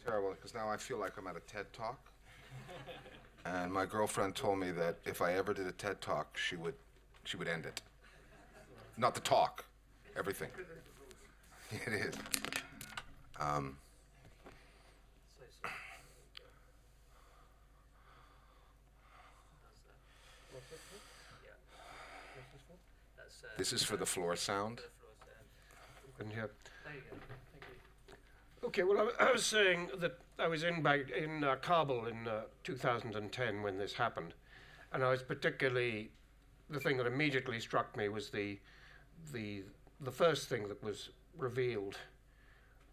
terrible because now I feel like I'm at a TED Talk. And my girlfriend told me that if I ever did a TED Talk, she would end it. Not the talk, everything. It is. This is for the floor sound. And here. There you go. Thank you. Okay, well, I was saying that I was in Kabul in 2010 when this happened, and I was particularly, the thing that immediately struck me was the first thing that was revealed,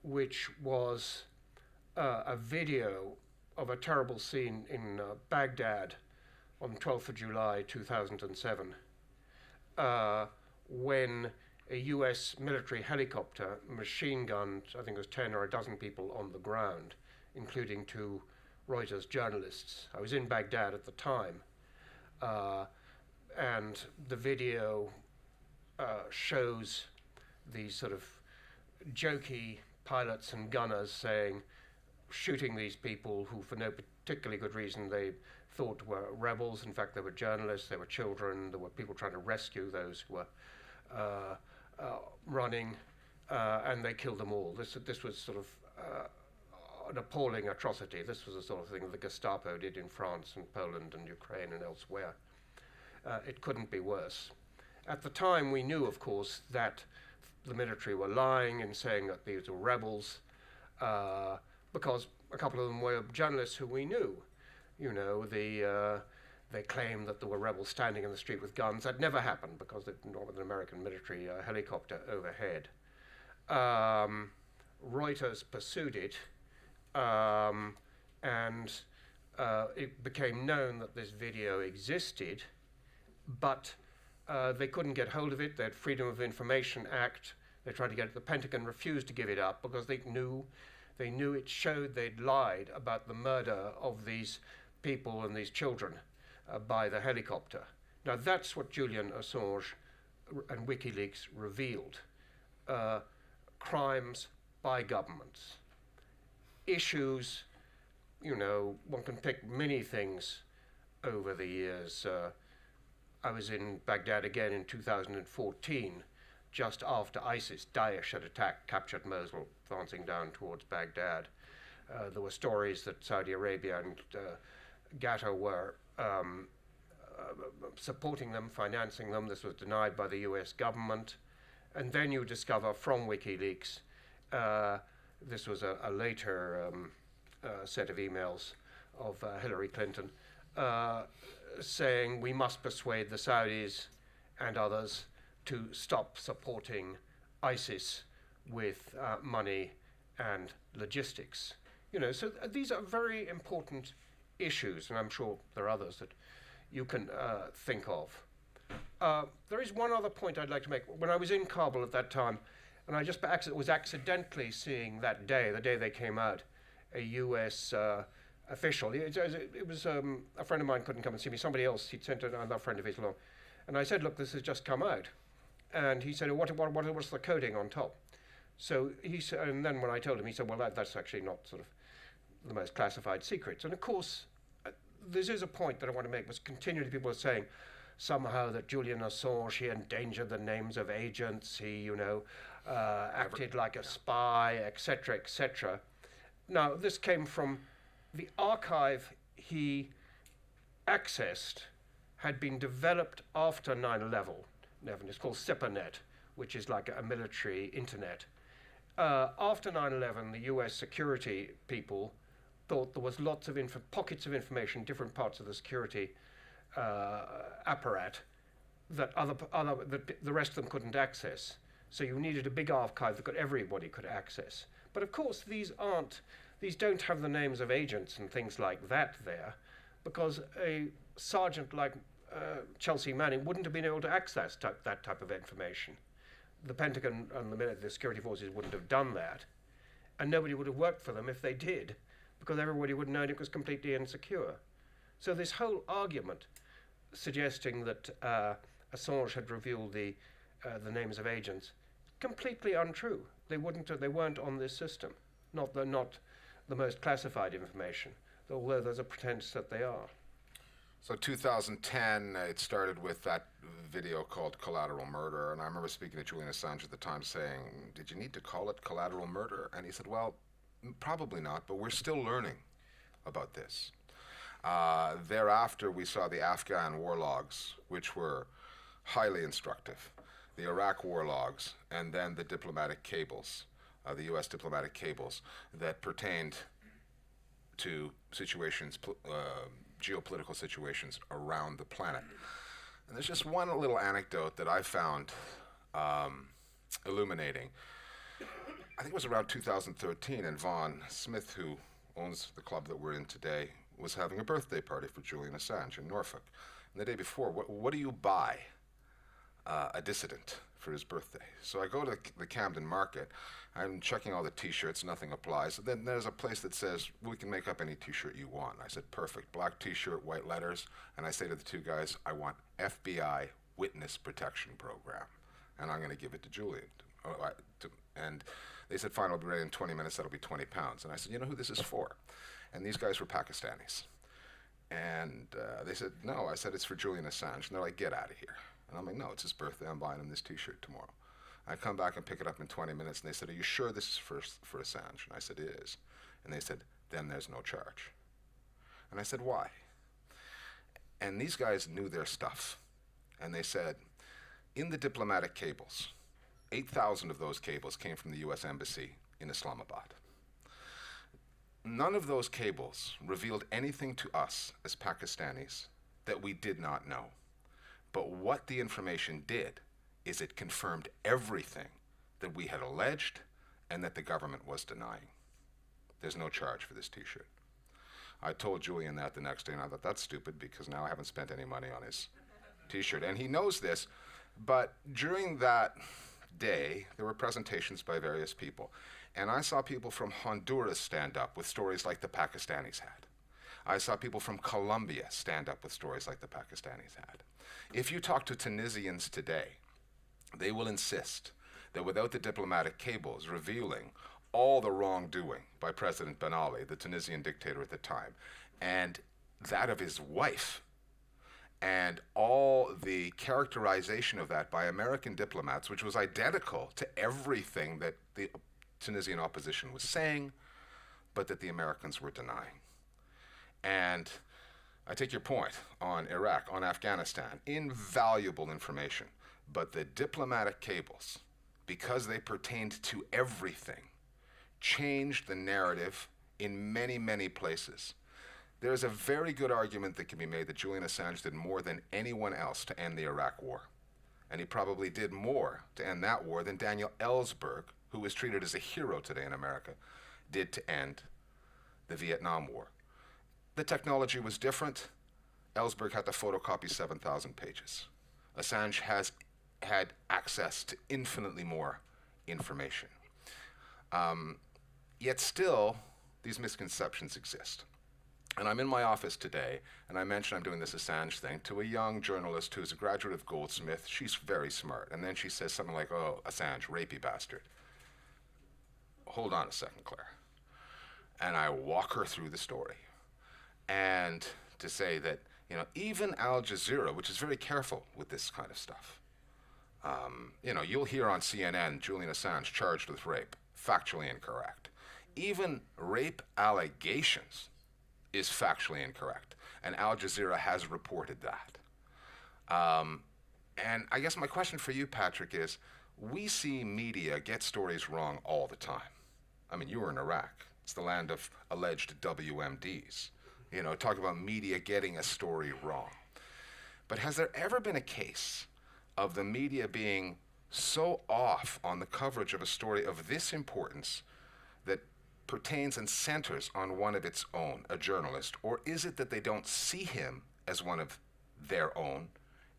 which was a video of a terrible scene in Baghdad on 12th of July 2007, when a US military helicopter machine gunned, I think it was 10 or a dozen people on the ground, including 2 Reuters journalists. I was in Baghdad at the time, and the video shows these sort of jokey pilots and gunners shooting these people who, for no particularly good reason, they thought were rebels. In fact, they were journalists, they were children, there were people trying to rescue those who were running, and they killed them all. This was sort of an appalling atrocity. This was the sort of thing the Gestapo did in France and Poland and Ukraine and elsewhere. It couldn't be worse. At the time, we knew, of course, that the military were lying in saying that these were rebels, because a couple of them were journalists who we knew. You know, they claimed that there were rebels standing in the street with guns. That never happened because not with an American military helicopter overhead. Reuters pursued it, and it became known that this video existed, but they couldn't get hold of it. They had Freedom of Information Act. They tried to get it. The Pentagon refused to give it up because they knew it showed they'd lied about the murder of these people and these children by the helicopter. Now that's what Julian Assange and Wikileaks revealed. Crimes by governments. Issues, you know, one can pick many things over the years. I was in Baghdad again in 2014, just after ISIS, Daesh had captured Mosul, advancing down towards Baghdad. There were stories that Saudi Arabia and Qatar were supporting them, financing them. This was denied by the US government. And then you discover from WikiLeaks, this was a later set of emails of Hillary Clinton, saying we must persuade the Saudis and others to stop supporting ISIS with money and logistics. You know, so these are very important issues, and I'm sure there are others that you can think of. There is one other point I'd like to make. When I was in Kabul at that time, and I just was accidentally seeing that day, the day they came out, a US official. It was a friend of mine couldn't come and see me. Somebody else, he'd sent another friend of his along. And I said, look, this has just come out. And he said, what's the coding on top? So he said, and then when I told him, he said, well, that's actually not sort of the most classified secrets. And of course, this is a point that I want to make, was continually people are saying somehow that Julian Assange, he endangered the names of agents, he, you know, acted like a spy, etc., etc. Now, this came from the archive he accessed had been developed after 9/11. It's called SIPRNet, which is like a military internet. After 9/11, the US security people thought there was lots of pockets of information, different parts of the security apparat that the rest of them couldn't access. So you needed a big archive that everybody could access. But of course, these don't have the names of agents and things like that there, because a sergeant like Chelsea Manning wouldn't have been able to access that type of information. The Pentagon and the security forces wouldn't have done that, and nobody would have worked for them if they did, because everybody would have known it was completely insecure. So this whole argument suggesting that Assange had revealed the names of agents, completely untrue. They weren't on this system. Not the most classified information, although there's a pretense that they are. So 2010, it started with that video called Collateral Murder, and I remember speaking to Julian Assange at the time saying, did you need to call it collateral murder? And he said, well, probably not, but we're still learning about this. Thereafter, we saw the Afghan war logs, which were highly instructive, the Iraq war logs, and then the diplomatic cables, the U.S. diplomatic cables that pertained to situations, geopolitical situations around the planet. And there's just one little anecdote that I found illuminating. I think it was around 2013, and Vaughn Smith, who owns the club that we're in today, was having a birthday party for Julian Assange in Norfolk. And the day before, what do you buy a dissident for his birthday? So I go to the Camden Market, I'm checking all the t-shirts, nothing applies. And then there's a place that says, we can make up any t-shirt you want. I said, perfect, black t-shirt, white letters. And I say to the two guys, I want FBI Witness Protection Program. And I'm gonna give it to Julian. And they said, fine, I'll be ready in 20 minutes, that'll be 20 pounds. And I said, you know who this is for? And these guys were Pakistanis. And they said, no. I said, it's for Julian Assange. And they're like, get out of here. And I'm like, no, it's his birthday, I'm buying him this t-shirt tomorrow. I come back and pick it up in 20 minutes, and they said, are you sure this is for Assange? And I said, it is. And they said, then there's no charge. And I said, why? And these guys knew their stuff. And they said, in the diplomatic cables, 8,000 of those cables came from the US Embassy in Islamabad. None of those cables revealed anything to us as Pakistanis that we did not know. But what the information did is it confirmed everything that we had alleged and that the government was denying. There's no charge for this t-shirt. I told Julian that the next day, and I thought, that's stupid, because now I haven't spent any money on his t-shirt. And he knows this, but during that day, there were presentations by various people. And I saw people from Honduras stand up with stories like the Pakistanis had. I saw people from Colombia stand up with stories like the Pakistanis had. If you talk to Tunisians today, they will insist that without the diplomatic cables revealing all the wrongdoing by President Ben Ali, the Tunisian dictator at the time, and that of his wife, and all the characterization of that by American diplomats, which was identical to everything that the Tunisian opposition was saying, but that the Americans were denying. And I take your point on Iraq, on Afghanistan, invaluable information. But the diplomatic cables, because they pertained to everything, changed the narrative in many, many places. There's a very good argument that can be made that Julian Assange did more than anyone else to end the Iraq War. And he probably did more to end that war than Daniel Ellsberg, who was treated as a hero today in America, did to end the Vietnam War. The technology was different. Ellsberg had to photocopy 7,000 pages. Assange has had access to infinitely more information. Yet still, these misconceptions exist. And I'm in my office today, and I mentioned I'm doing this Assange thing to a young journalist who's a graduate of Goldsmith. She's very smart. And then she says something like, oh, Assange, rapey bastard. Hold on a second, Claire. And I walk her through the story. And to say that, you know, even Al Jazeera, which is very careful with this kind of stuff, you know, you'll hear on CNN Julian Assange charged with rape, factually incorrect. Even rape allegations is factually incorrect, and Al Jazeera has reported that. And I guess my question for you, Patrick, is we see media get stories wrong all the time. I mean, you were in Iraq. It's the land of alleged WMDs. You know, talk about media getting a story wrong. But has there ever been a case of the media being so off on the coverage of a story of this importance that pertains and centers on one of its own, a journalist? Or is it that they don't see him as one of their own,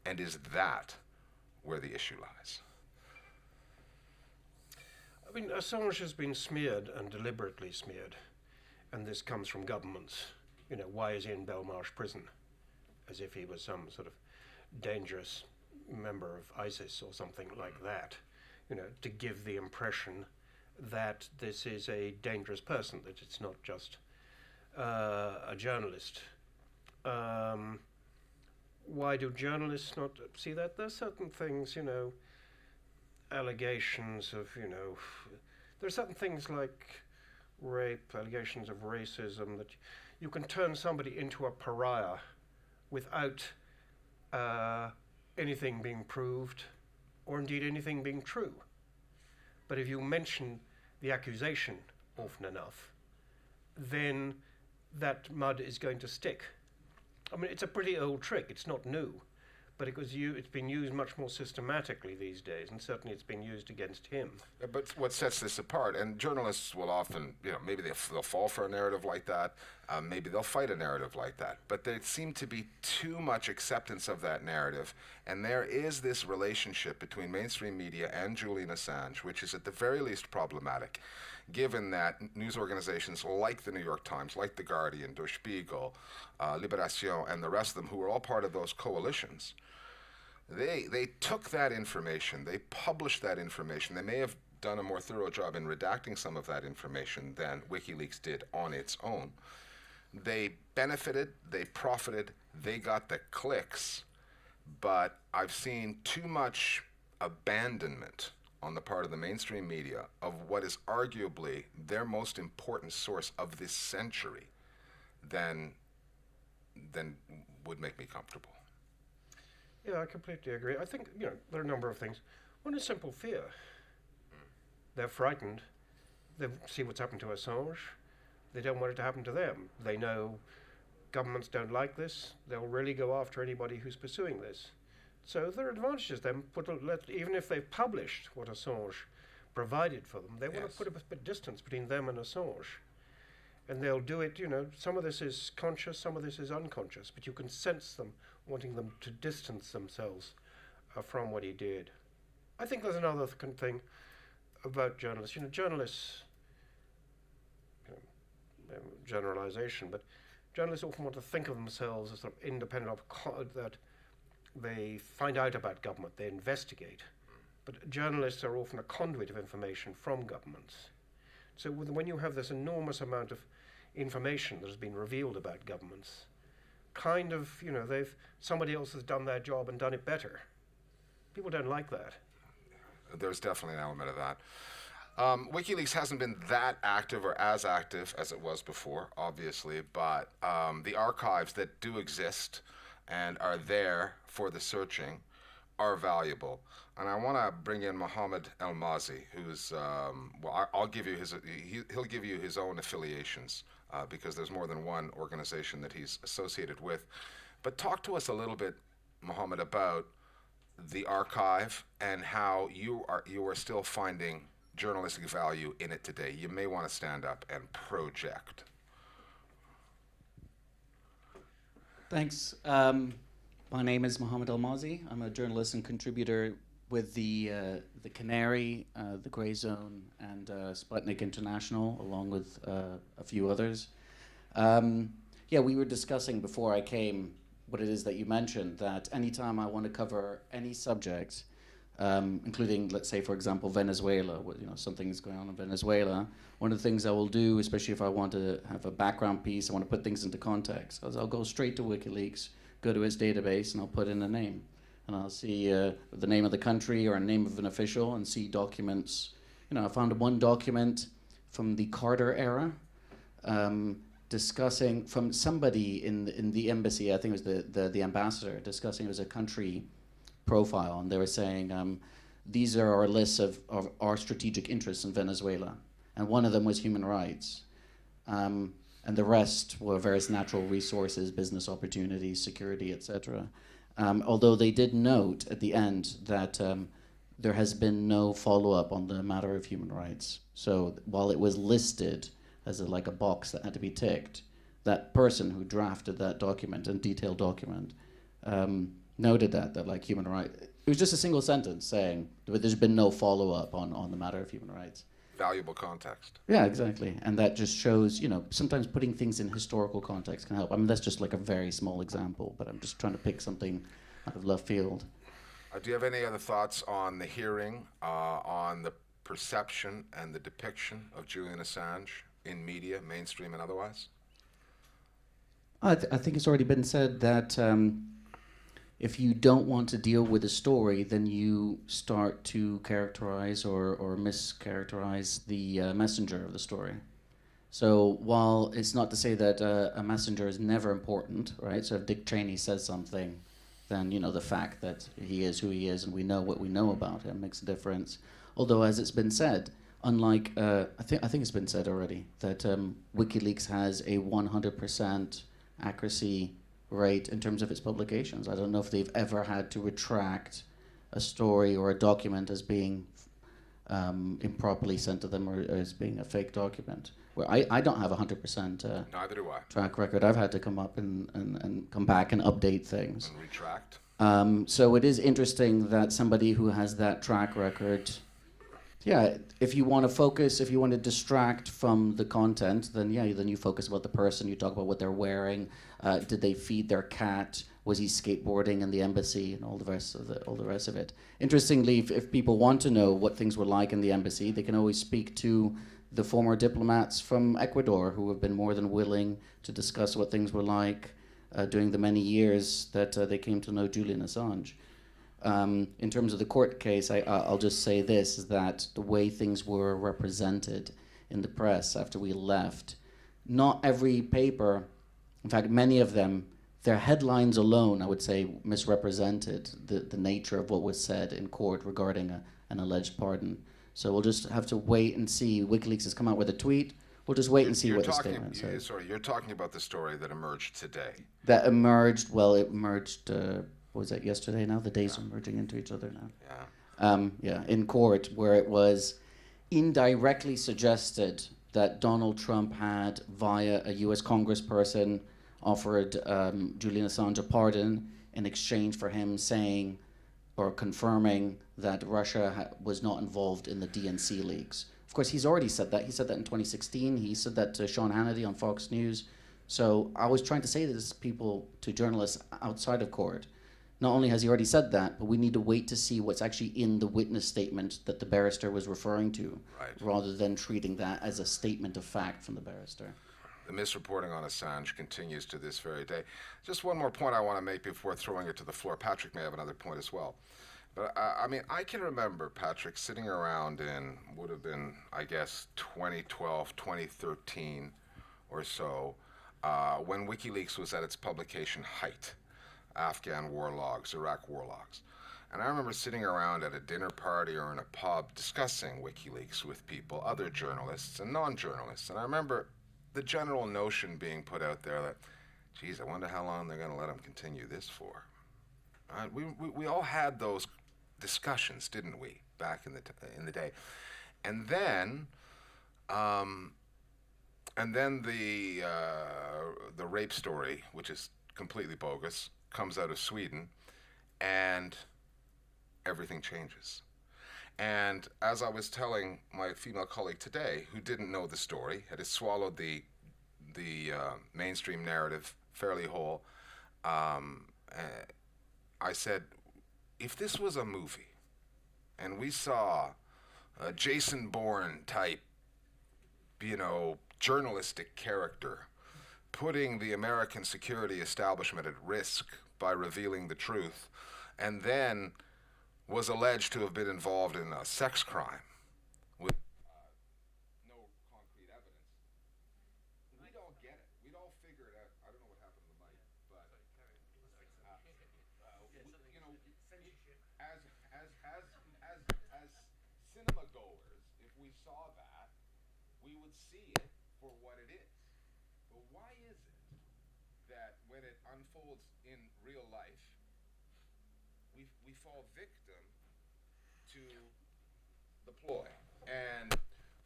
and is that where the issue lies? I mean, Assange has been smeared, and deliberately smeared, and this comes from governments. You know, why is he in Belmarsh prison? As if he was some sort of dangerous member of ISIS or something like that, you know, to give the impression that this is a dangerous person, that it's not just a journalist. Why do journalists not see that? There's certain things, allegations of, there are certain things like rape, allegations of racism, that you can turn somebody into a pariah without anything being proved, or indeed anything being true. But if you mention the accusation often enough, then that mud is going to stick. I mean, it's a pretty old trick. It's not new, but it's been used much more systematically these days, and certainly it's been used against him. But what sets this apart, and journalists will often, maybe they'll fall for a narrative like that, maybe they'll fight a narrative like that, but there seem to be too much acceptance of that narrative, and there is this relationship between mainstream media and Julian Assange, which is at the very least problematic, given that news organizations like the New York Times, like The Guardian, Der Spiegel, Libération, and the rest of them, who are all part of those coalitions, they took that information, they published that information. They may have done a more thorough job in redacting some of that information than WikiLeaks did on its own. They benefited, they profited, they got the clicks, but I've seen too much abandonment on the part of the mainstream media of what is arguably their most important source of this century than would make me comfortable. Yeah, I completely agree. I think, there are a number of things. One is simple fear. They're frightened. They see what's happened to Assange. They don't want it to happen to them. They know governments don't like this. They'll really go after anybody who's pursuing this. So there are advantages then, even if they've published what Assange provided for them, they want to put a bit of distance between them and Assange. And they'll do it, some of this is conscious, some of this is unconscious, but you can sense them wanting them to distance themselves from what he did. I think there's another thing about journalists. Journalists, generalization, but journalists often want to think of themselves as sort of independent of that they find out about government, they investigate. But journalists are often a conduit of information from governments. So when you have this enormous amount of information that has been revealed about governments, somebody else has done their job and done it better. People don't like that. There's definitely an element of that. WikiLeaks hasn't been that active or as active as it was before, obviously, but the archives that do exist and are there for the searching are valuable. And I want to bring in Mohammed El-Mazi, who's, I'll give you he'll give you his own affiliations because there's more than one organization that he's associated with. But talk to us a little bit, Mohammed, about the archive and how you are still finding journalistic value in it today. You may want to stand up and project. Thanks. My name is Mohammed El-Mazi. I'm a journalist and contributor with the Canary, the Grey Zone, and Sputnik International, along with a few others. We were discussing before I came what it is that you mentioned, that anytime I want to cover any subject, including, let's say, for example, Venezuela, something's going on in Venezuela, one of the things I will do, especially if I want to have a background piece, I want to put things into context, is I'll go straight to WikiLeaks, go to its database, and I'll put in a name. And I'll see the name of the country or a name of an official and see documents. I found one document from the Carter era discussing from somebody in the embassy, I think it was the ambassador, discussing it was a country profile, and they were saying these are our lists of our strategic interests in Venezuela, and one of them was human rights, and the rest were various natural resources, business opportunities, security, etc. Although they did note at the end that there has been no follow-up on the matter of human rights. So while it was listed as like a box that had to be ticked, that person who drafted that document and detailed document noted that like human rights, it was just a single sentence saying that there's been no follow-up on the matter of human rights. Valuable context. Yeah, exactly. And that just shows, sometimes putting things in historical context can help. I mean, that's just like a very small example, but I'm just trying to pick something out of left field. Do you have any other thoughts on the hearing, on the perception and the depiction of Julian Assange in media, mainstream and otherwise? I think it's already been said that if you don't want to deal with a story, then you start to characterize or mischaracterize the messenger of the story. So while it's not to say that a messenger is never important, right? So if Dick Cheney says something, then the fact that he is who he is and we know what we know about him makes a difference. Although, as it's been said, unlike I think it's been said already that WikiLeaks has a 100% accuracy rate in terms of its publications. I don't know if they've ever had to retract a story or a document as being improperly sent to them or as being a fake document. Well, I don't have 100% Neither do I. track record. I've had to come up and come back and update things. And retract. So it is interesting that somebody who has that track record, yeah, if you want to focus, if you want to distract from the content, then you focus about the person, you talk about what they're wearing, did they feed their cat, was he skateboarding in the embassy, and all the rest of it. Interestingly, if people want to know what things were like in the embassy, they can always speak to the former diplomats from Ecuador who have been more than willing to discuss what things were like during the many years that they came to know Julian Assange. In terms of the court case, I'll just say this, is that the way things were represented in the press after we left, not every paper, in fact, many of them, their headlines alone, I would say, misrepresented the nature of what was said in court regarding an alleged pardon. So we'll just have to wait and see. WikiLeaks has come out with a tweet. We'll just wait and see what the statement says. Sorry, you're talking about the story that emerged today. That emerged, well, it emerged, what was that, yesterday now? The days are merging into each other now. Yeah. In court, where it was indirectly suggested that Donald Trump had, via a U.S. congressperson, offered Julian Assange a pardon in exchange for him saying or confirming that Russia was not involved in the DNC leaks. Of course, he's already said that. He said that in 2016. He said that to Sean Hannity on Fox News. So I was trying to say this to people, to journalists outside of court. Not only has he already said that, but we need to wait to see what's actually in the witness statement that the barrister was referring to, Right. rather than treating that as a statement of fact from the barrister. The misreporting on Assange continues to this very day. Just one more point I want to make before throwing it to the floor. Patrick may have another point as well. But I mean, I can remember, Patrick, sitting around in, would have been, I guess, 2012, 2013 or so, when WikiLeaks was at its publication height. Afghan war logs, Iraq war logs. And I remember sitting around at a dinner party or in a pub discussing WikiLeaks with people, other journalists and non-journalists. And I remember the general notion being put out there that, geez, I wonder how long they're going to let them continue this for. We all had those discussions, didn't we, back in the day? And then the rape story, which is completely bogus, comes out of Sweden, and everything changes. And as I was telling my female colleague today, who didn't know the story, had swallowed the mainstream narrative fairly whole, I said, if this was a movie, and we saw a Jason Bourne type, journalistic character putting the American security establishment at risk by revealing the truth, and then was alleged to have been involved in a sex crime with no concrete evidence, we don't get it. We'd all figure it out. I don't know what happened to the mic, but as cinema goers, if we saw that, we would see it for what it is. But why is it that when it unfolds in real life, we fall victim to the ploy? And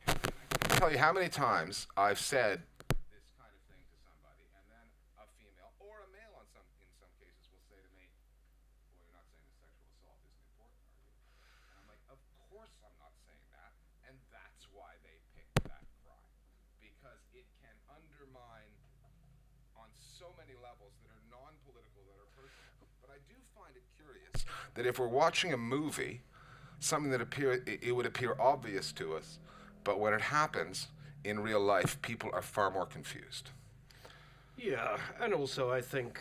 I'll tell you how many times I've said this kind of thing to somebody, and then a female or a male in some cases will say to me, "Well, you're not saying that sexual assault isn't important, are you?" And I'm like, "Of course I'm not saying that," and that's why they picked that crime, because it can undermine on so many levels that are non-political, that are personal. But I do find it curious that if we're watching a movie something that it would appear obvious to us, but when it happens in real life, people are far more confused. Yeah, and also I think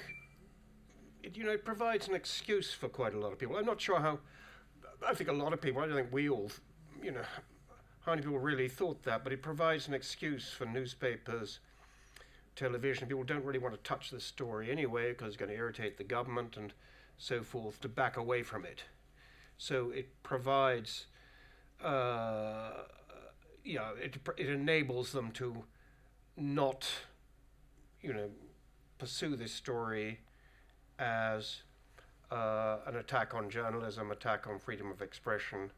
it provides an excuse for quite a lot of people. I'm not sure how. I think a lot of people. I don't think we all, how many people really thought that, but it provides an excuse for newspapers, television. People don't really want to touch the story anyway because it's going to irritate the government and so forth, to back away from it. So it provides, it enables them to not, pursue this story as an attack on journalism, attack on freedom of expression,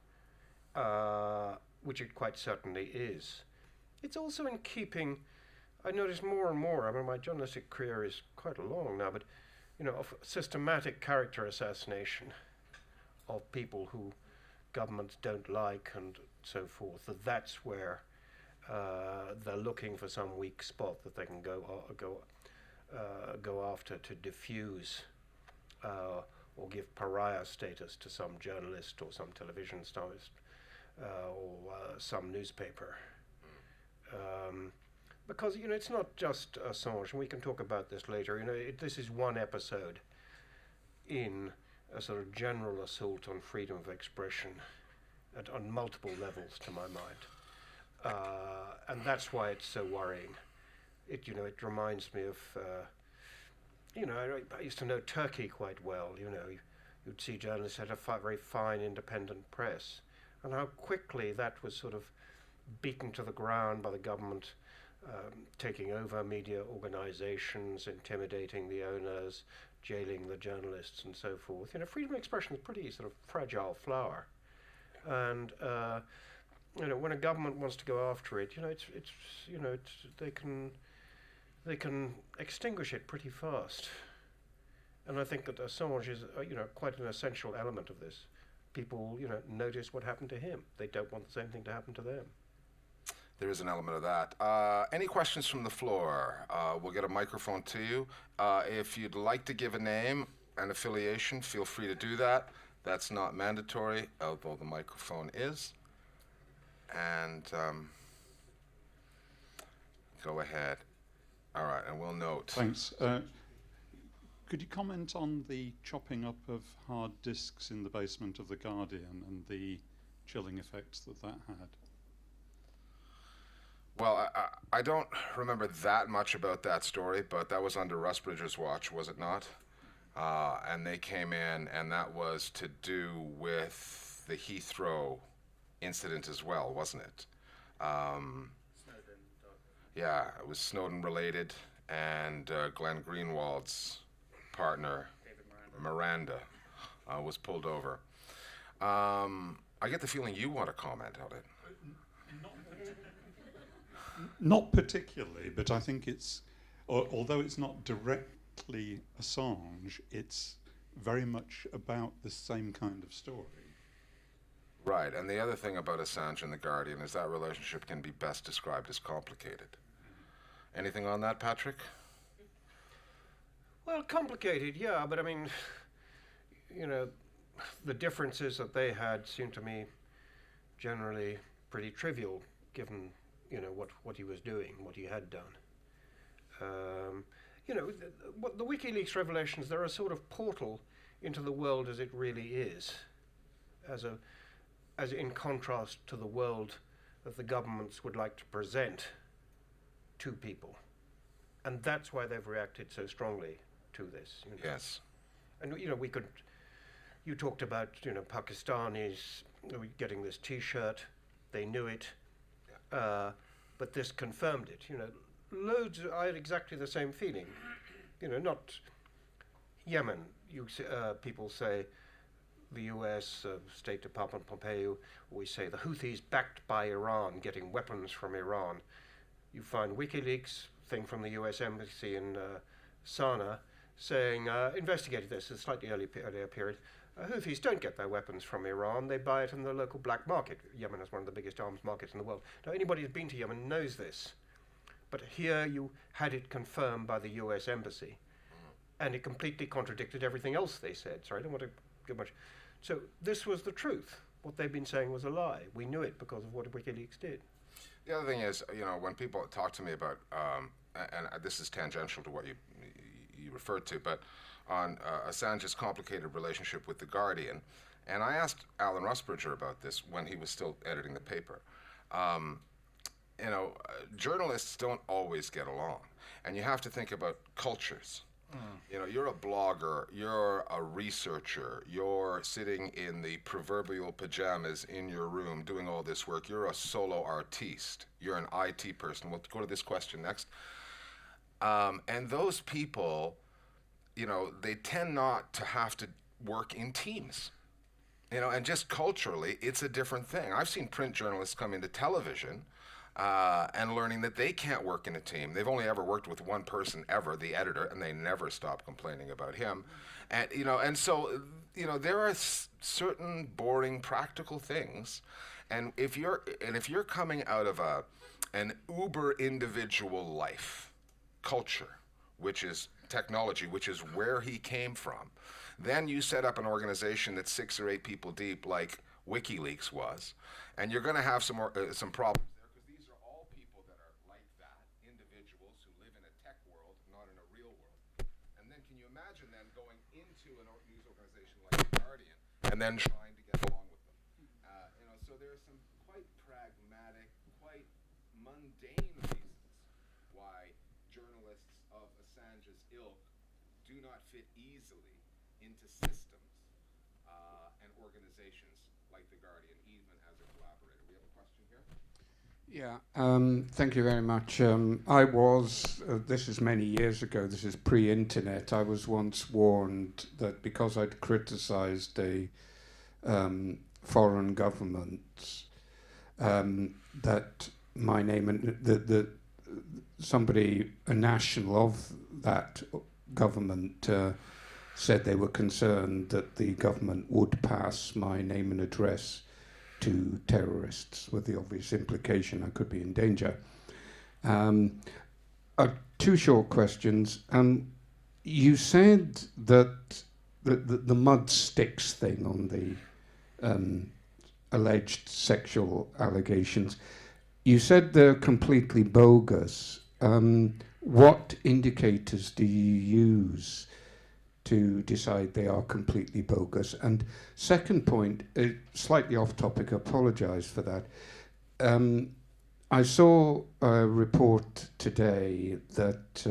which it quite certainly is. It's also in keeping, I notice more and more, I mean, my journalistic career is quite long now, but, of systematic character assassination of people who governments don't like and so forth. That's where they're looking for some weak spot that they can go after to diffuse or give pariah status to some journalist or some television star or some newspaper. Because it's not just Assange, and we can talk about this later. This is one episode in a sort of general assault on freedom of expression on multiple levels, to my mind, and that's why it's so worrying. It reminds me of I used to know Turkey quite well. You'd see journalists had a very fine independent press, and how quickly that was sort of beaten to the ground by the government, taking over media organizations, intimidating the owners, jailing the journalists, and so forth. Freedom of expression is a pretty sort of fragile flower, and when a government wants to go after it, they can extinguish it pretty fast. And I think that Assange is, quite an essential element of this. People, notice what happened to him. They don't want the same thing to happen to them. There is an element of that. Any questions from the floor? We'll get a microphone to you. If you'd like to give a name and affiliation, feel free to do that. That's not mandatory, although the microphone is. And go ahead. All right, and we'll note. Thanks. Could you comment on the chopping up of hard disks in the basement of The Guardian and the chilling effects that had? Well, I don't remember that much about that story, but that was under Rusbridger's watch, was it not? And they came in, and that was to do with the Heathrow incident as well, wasn't it? Yeah, it was Snowden related, and Glenn Greenwald's partner, Miranda, was pulled over. I get the feeling you want to comment on it. Not particularly, but I think it's, although it's not directly Assange, it's very much about the same kind of story. Right, and the other thing about Assange and The Guardian is that relationship can be best described as complicated. Anything on that, Patrick? Well, complicated, yeah, but I mean, the differences that they had seemed to me generally pretty trivial, given what he was doing, what he had done. The WikiLeaks revelations, they're a sort of portal into the world as it really is, as in contrast to the world that the governments would like to present to people. And that's why they've reacted so strongly to this. Yes. And you talked about Pakistanis getting this T-shirt. They knew it, but this confirmed it. Loads. I had exactly the same feeling. Not Yemen. People say the U.S. State Department Pompeo always say the Houthis backed by Iran, getting weapons from Iran. You find WikiLeaks thing from the U.S. Embassy in Sana'a saying, investigated this, a slightly earlier period, Houthis don't get their weapons from Iran, they buy it in the local black market. Yemen is one of the biggest arms markets in the world. Now, anybody who's been to Yemen knows this. But here you had it confirmed by the U.S. Embassy, and it completely contradicted everything else they said. Sorry, I don't want to go much. So this was the truth. what they've been saying was a lie. We knew it because of what WikiLeaks did. The other thing is, when people talk to me about, and this is tangential to what you referred to, but on Assange's complicated relationship with The Guardian, and I asked Alan Rusbridger about this when he was still editing the paper. Journalists don't always get along, and you have to think about cultures. You're a blogger, you're a researcher, you're sitting in the proverbial pajamas in your room doing all this work, you're a solo artiste, you're an IT person. We'll go to this question next. And those people, they tend not to have to work in teams. And just culturally, it's a different thing. I've seen print journalists come into television and learning that they can't work in a team. They've only ever worked with one person ever, the editor, and they never stop complaining about him. And so there are certain boring practical things, and if you're coming out of an uber individual life culture, which is technology, which is where he came from, then you set up an organization that's 6 or 8 people deep, like WikiLeaks was, and you're going to have some problems. And then trying to get along with them. So there are some quite pragmatic, quite mundane reasons why journalists of Assange's ilk do not fit easily into systems and organizations like The Guardian, even as a collaborator. We have a question here? Yeah, thank you very much. I was, this is many years ago, this is pre-internet, I was once warned that because I'd criticized a foreign government, that my name and somebody, a national of that government, said they were concerned that the government would pass my name and address to terrorists, with the obvious implication I could be in danger. 2 short questions. You said that the mud sticks thing on the alleged sexual allegations, you said they're completely bogus. What indicators do you use to decide they are completely bogus? And second point, slightly off topic, I apologize for that. I saw a report today that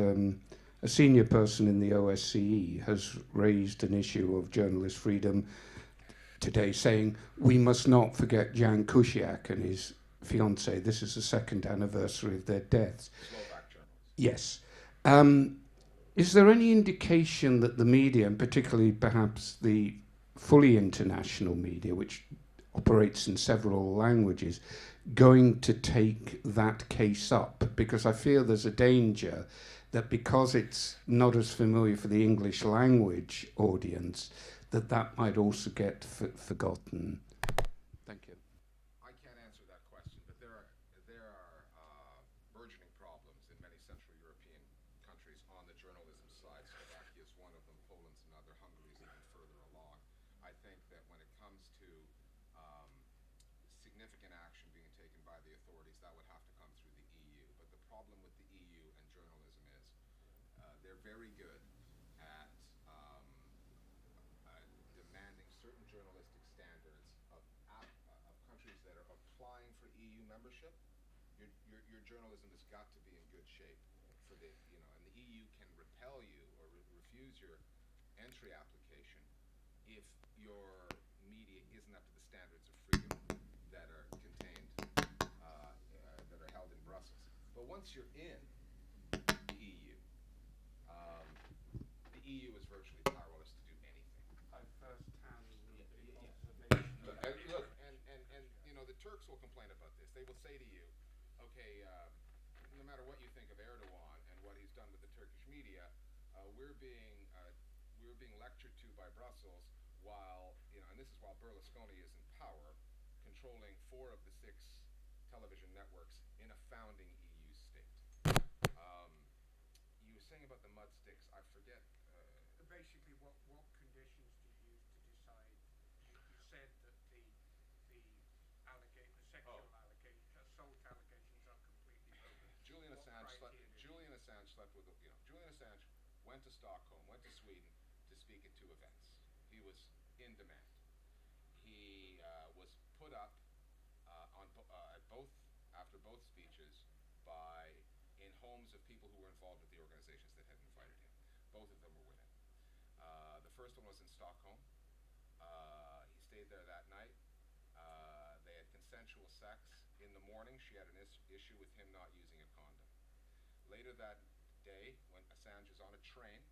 a senior person in the OSCE has raised an issue of journalist freedom today, saying we must not forget Jan Kuciak and his fiancée. This is the 2nd anniversary of their deaths. Slovak journalists. Yes. Is there any indication that the media, and particularly perhaps the fully international media, which operates in several languages, going to take that case up? Because I feel there's a danger that because it's not as familiar for the English language audience, that might also get forgotten. Thank you. I can't answer that question, but there are burgeoning problems in many Central European countries on the journalism side. Slovakia is one of them, Poland's another, Hungary is even further along. I think that when it comes to significant action being taken by the authorities, that would have to come through the EU. But the problem with the EU and journalism is they're very good at demanding certain journalistic standards of countries that are applying for EU membership. Your journalism has got to be in good shape for the, and the EU can repel you or refuse your entry application if your media isn't up to the standards of freedom that are contained, that are held in Brussels. But once you're in the EU is virtually powerless to do anything. Look, and the Turks will complain about this. They will say to you, okay, no matter what you think of Erdogan and what he's done with the Turkish media, we're being lectured to by Brussels while, and this is while Berlusconi is in power, controlling 4 of the 6 television networks in a founding EU state. You were saying about the mud sticks, I forget. Basically, what conditions do you use to decide? You said that the Assange slept with, Julian Assange went to Stockholm, went to Sweden to speak at 2 events. He was in demand. He was put up after both speeches in homes of people who were involved with the organizations that had invited him. Both of them were women. The first one was in Stockholm. He stayed there that night. They had consensual sex. In the morning, she had an issue with him not using a condom. Later that day, when Assange is on a train,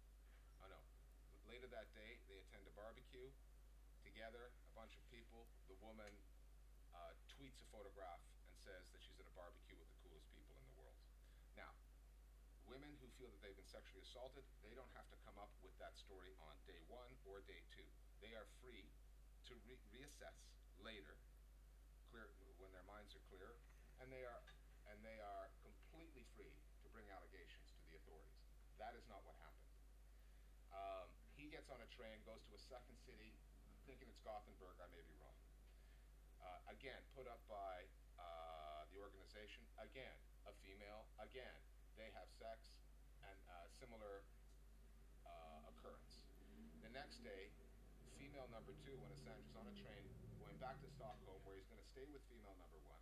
later that day, they attend a barbecue together, a bunch of people. The woman tweets a photograph and says that she's at a barbecue with the coolest people in the world. Now, women who feel that they've been sexually assaulted, they don't have to come up with that story on day 1 or day 2. They are free to reassess later, when their minds are clear, and they are completely free to bring allegations to the authorities. That is not what happened. He gets on a train, goes to a second city, thinking it's Gothenburg. I may be wrong. Again, put up by the organization. Again, a female. Again, they have sex, and similar occurrence. The next day, female number 2, when Assange is on a train going back to Stockholm, where he's going to stay with female number 1.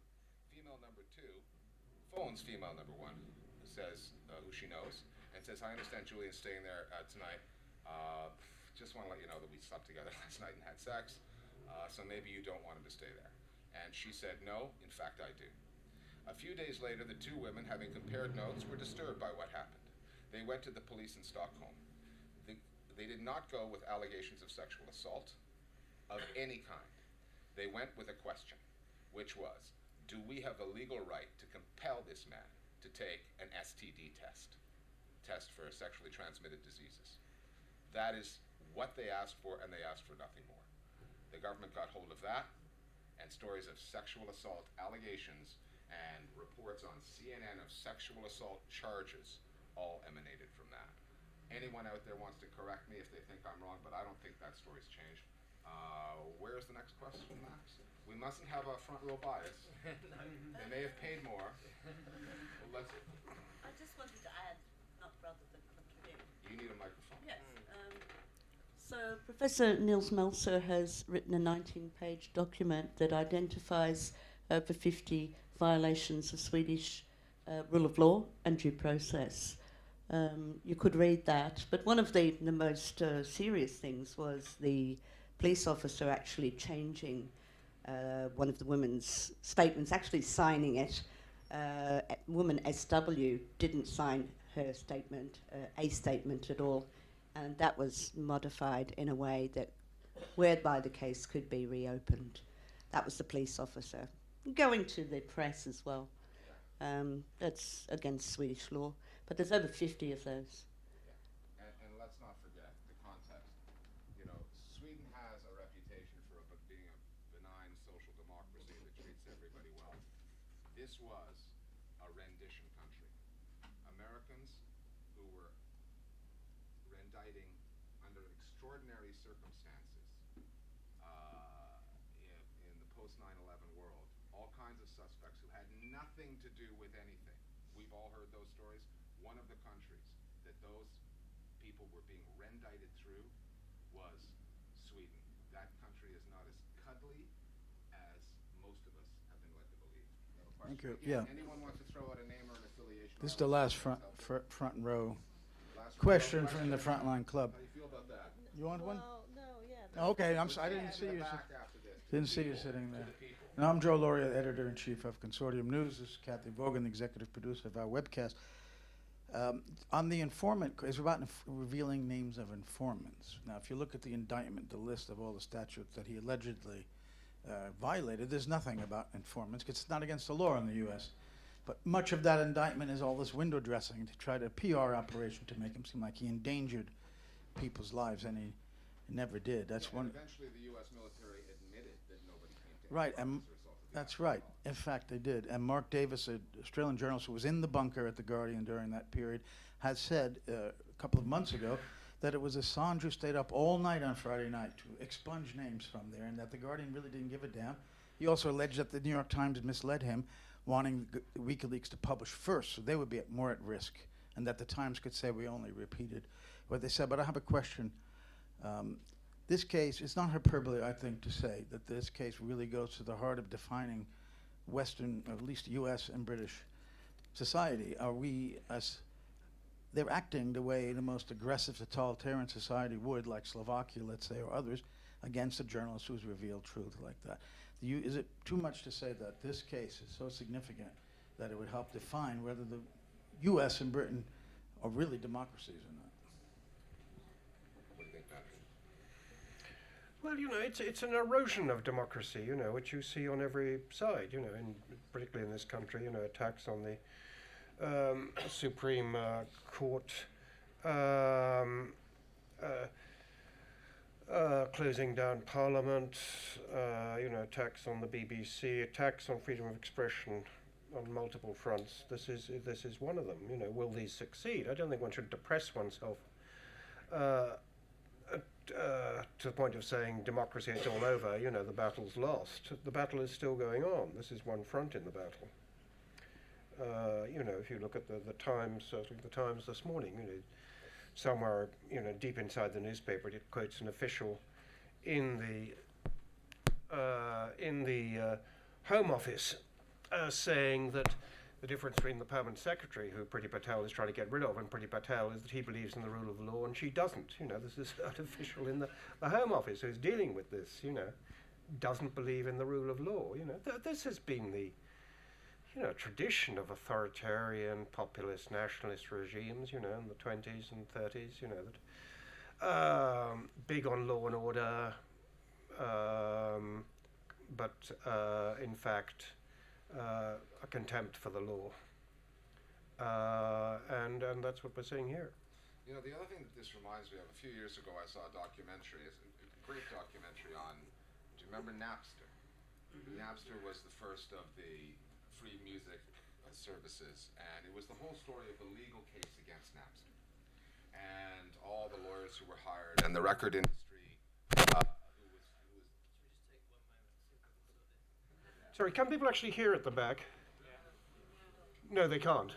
Female number 2 phones female number 1, who says who she knows, and says, "I understand Julian's staying there tonight. Just want to let you know that we slept together last night and had sex, so maybe you don't want him to stay there." And she said, "No, in fact I do." A few days later, the 2 women, having compared notes, were disturbed by what happened. They went to the police in Stockholm. They did not go with allegations of sexual assault of any kind. They went with a question, which was, do we have the legal right to compel this man to take an STD test for sexually transmitted diseases? That is what they asked for, and they asked for nothing more. The government got hold of that, and stories of sexual assault allegations and reports on CNN of sexual assault charges all emanated from that. Anyone out there wants to correct me if they think I'm wrong, but I don't think that story's changed. Where's the next question, Max? We mustn't have a front row bias. They may have paid more. Well, I just wanted to add, not rather than contradict. You need a microphone. Yes. So Professor Niels Melzer has written a 19-page document that identifies over 50 violations of Swedish rule of law and due process. You could read that, but one of the most serious things was the police officer actually changing one of the women's statements, actually signing it. Woman SW didn't sign her statement, a statement at all, and that was modified in a way that whereby the case could be reopened. That was the police officer. Going to the press as well. That's against Swedish law, but there's over 50 of those. Yeah. And let's not forget the context. Sweden has a reputation for being a benign social democracy that treats everybody well. This was a rendition country. Americans who were rendicting under extraordinary circumstances in the post 9/11 world, all kinds of suspects who had nothing to do with anything. We've all heard those stories. One of the countries that those people were being rendicted through was Sweden. That country is not as cuddly as most of us have been led to believe. Thank you. Again, Yeah. anyone wants to throw out a name or an affiliation? This is the last front row Last question from the Frontline Club. How do you feel about that? You want one? Well, no, yeah. Okay, I didn't see you. Back after this. Didn't see you sitting there. And I'm Joe Lauria, editor-in-chief of Consortium News. This is Kathy Vaughan, the executive producer of our webcast. On the informant, it's about revealing names of informants. Now, if you look at the indictment, the list of all the statutes that he allegedly violated, there's nothing about informants, because it's not against the law in the U.S. But much of that indictment is all this window dressing to try to PR operation to make him seem like he endangered people's lives, and he never did. That's one. Eventually, the U.S. military admitted that nobody came to Right, the and officer assaulted the that's officer. right. In fact, they did. And Mark Davis, an Australian journalist who was in the bunker at The Guardian during that period, has said a couple of months ago that it was Assange who stayed up all night on Friday night to expunge names from there, and that The Guardian really didn't give a damn. He also alleged that the New York Times had misled him, wanting Wikileaks to publish first, so they would be more at risk and that the Times could say we only repeated what they said. But I have a question. This case, it's not hyperbole, I think, to say that this case really goes to the heart of defining Western, or at least US and British society. Are we, as they're acting the way the most aggressive totalitarian society would, like Slovakia, let's say, or others, against a journalist who's revealed truth like that. Is it too much to say that this case is so significant that it would help define whether the US and Britain are really democracies or not? What do you think, Patrick? Well, you know, it's an erosion of democracy, you know, which you see on every side, you know, particularly in this country, you know, attacks on the Supreme Court, closing down Parliament, you know, attacks on the BBC, attacks on freedom of expression on multiple fronts. This is one of them. You know, will these succeed? I don't think one should depress oneself to the point of saying democracy is all over. You know, the battle's lost. The battle is still going on. This is one front in the battle. You know, if you look at the Times, certainly the Times this morning, you know, somewhere, you know, deep inside the newspaper, it quotes an official in the Home Office saying that the difference between the permanent secretary, who Priti Patel is trying to get rid of, and Priti Patel is that he believes in the rule of law and she doesn't. You know, this is an official in the Home Office who's dealing with this, you know, doesn't believe in the rule of law. You know, this has been the, you know, tradition of authoritarian, populist, nationalist regimes, you know, in the 20s and 30s, you know, that big on law and order, but in fact a contempt for the law, and that's what we're seeing here. You know, the other thing that this reminds me of, a few years ago I saw a documentary, it's a great documentary on, do you remember Napster? Mm-hmm. Napster was the first of the free music services, and it was the whole story of the legal case against Napster and all the lawyers who were hired and the record industry who was Sorry, can people actually hear at the back? No, they can't.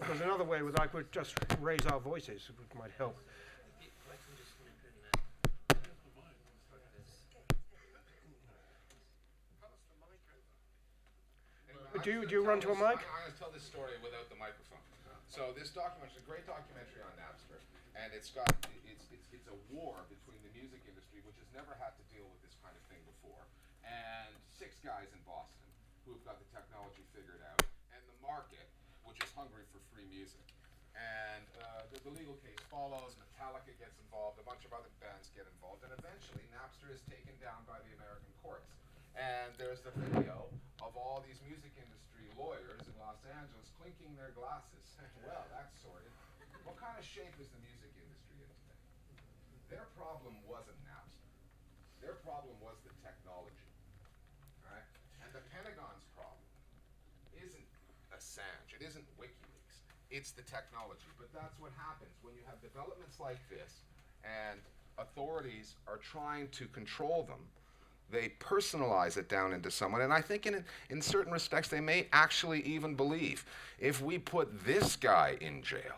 There's another way I could just raise our voices, which might help. Do you run to a mic? I'm going to tell this story without the microphone. So this documentary is a great documentary on Napster, and it's a war between the music industry, which has never had to deal with this kind of thing before, and 6 guys in Boston who've got the technology figured out, and the market, which is hungry for free music. And the legal case follows. Metallica gets involved, a bunch of other bands get involved, and eventually Napster is taken down by the American courts. And there's the video of all these music industry lawyers in Los Angeles clinking their glasses. Well, that's sorted. What kind of shape is the music industry in today? Their problem wasn't Napster. Their problem was the technology, right? And the Pentagon's problem isn't Assange. It isn't Wikileaks. It's the technology. But that's what happens when you have developments like this and authorities are trying to control them. They personalize it down into someone, and I think in certain respects they may actually even believe if we put this guy in jail,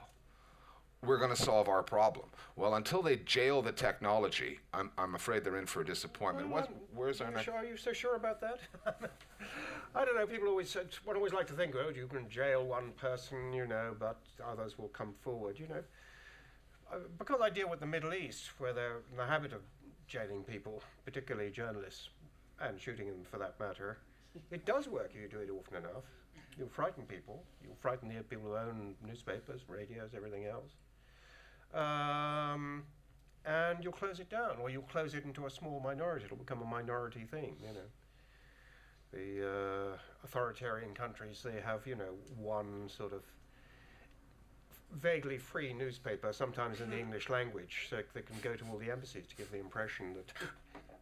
we're going to solve our problem. Well, until they jail the technology, I'm afraid they're in for a disappointment. Where's our next? Are you so sure about that? I don't know. People always like to think, oh, you can jail one person, you know, but others will come forward, you know. Because I deal with the Middle East, where they're in the habit of jailing people, particularly journalists, and shooting them for that matter. It does work if you do it often enough. You'll frighten people. You'll frighten the people who own newspapers, radios, everything else. And you'll close it down, or you'll close it into a small minority. It'll become a minority thing, you know. The authoritarian countries, they have, you know, one sort of vaguely free newspaper, sometimes in the English language, so they can go to all the embassies to give the impression that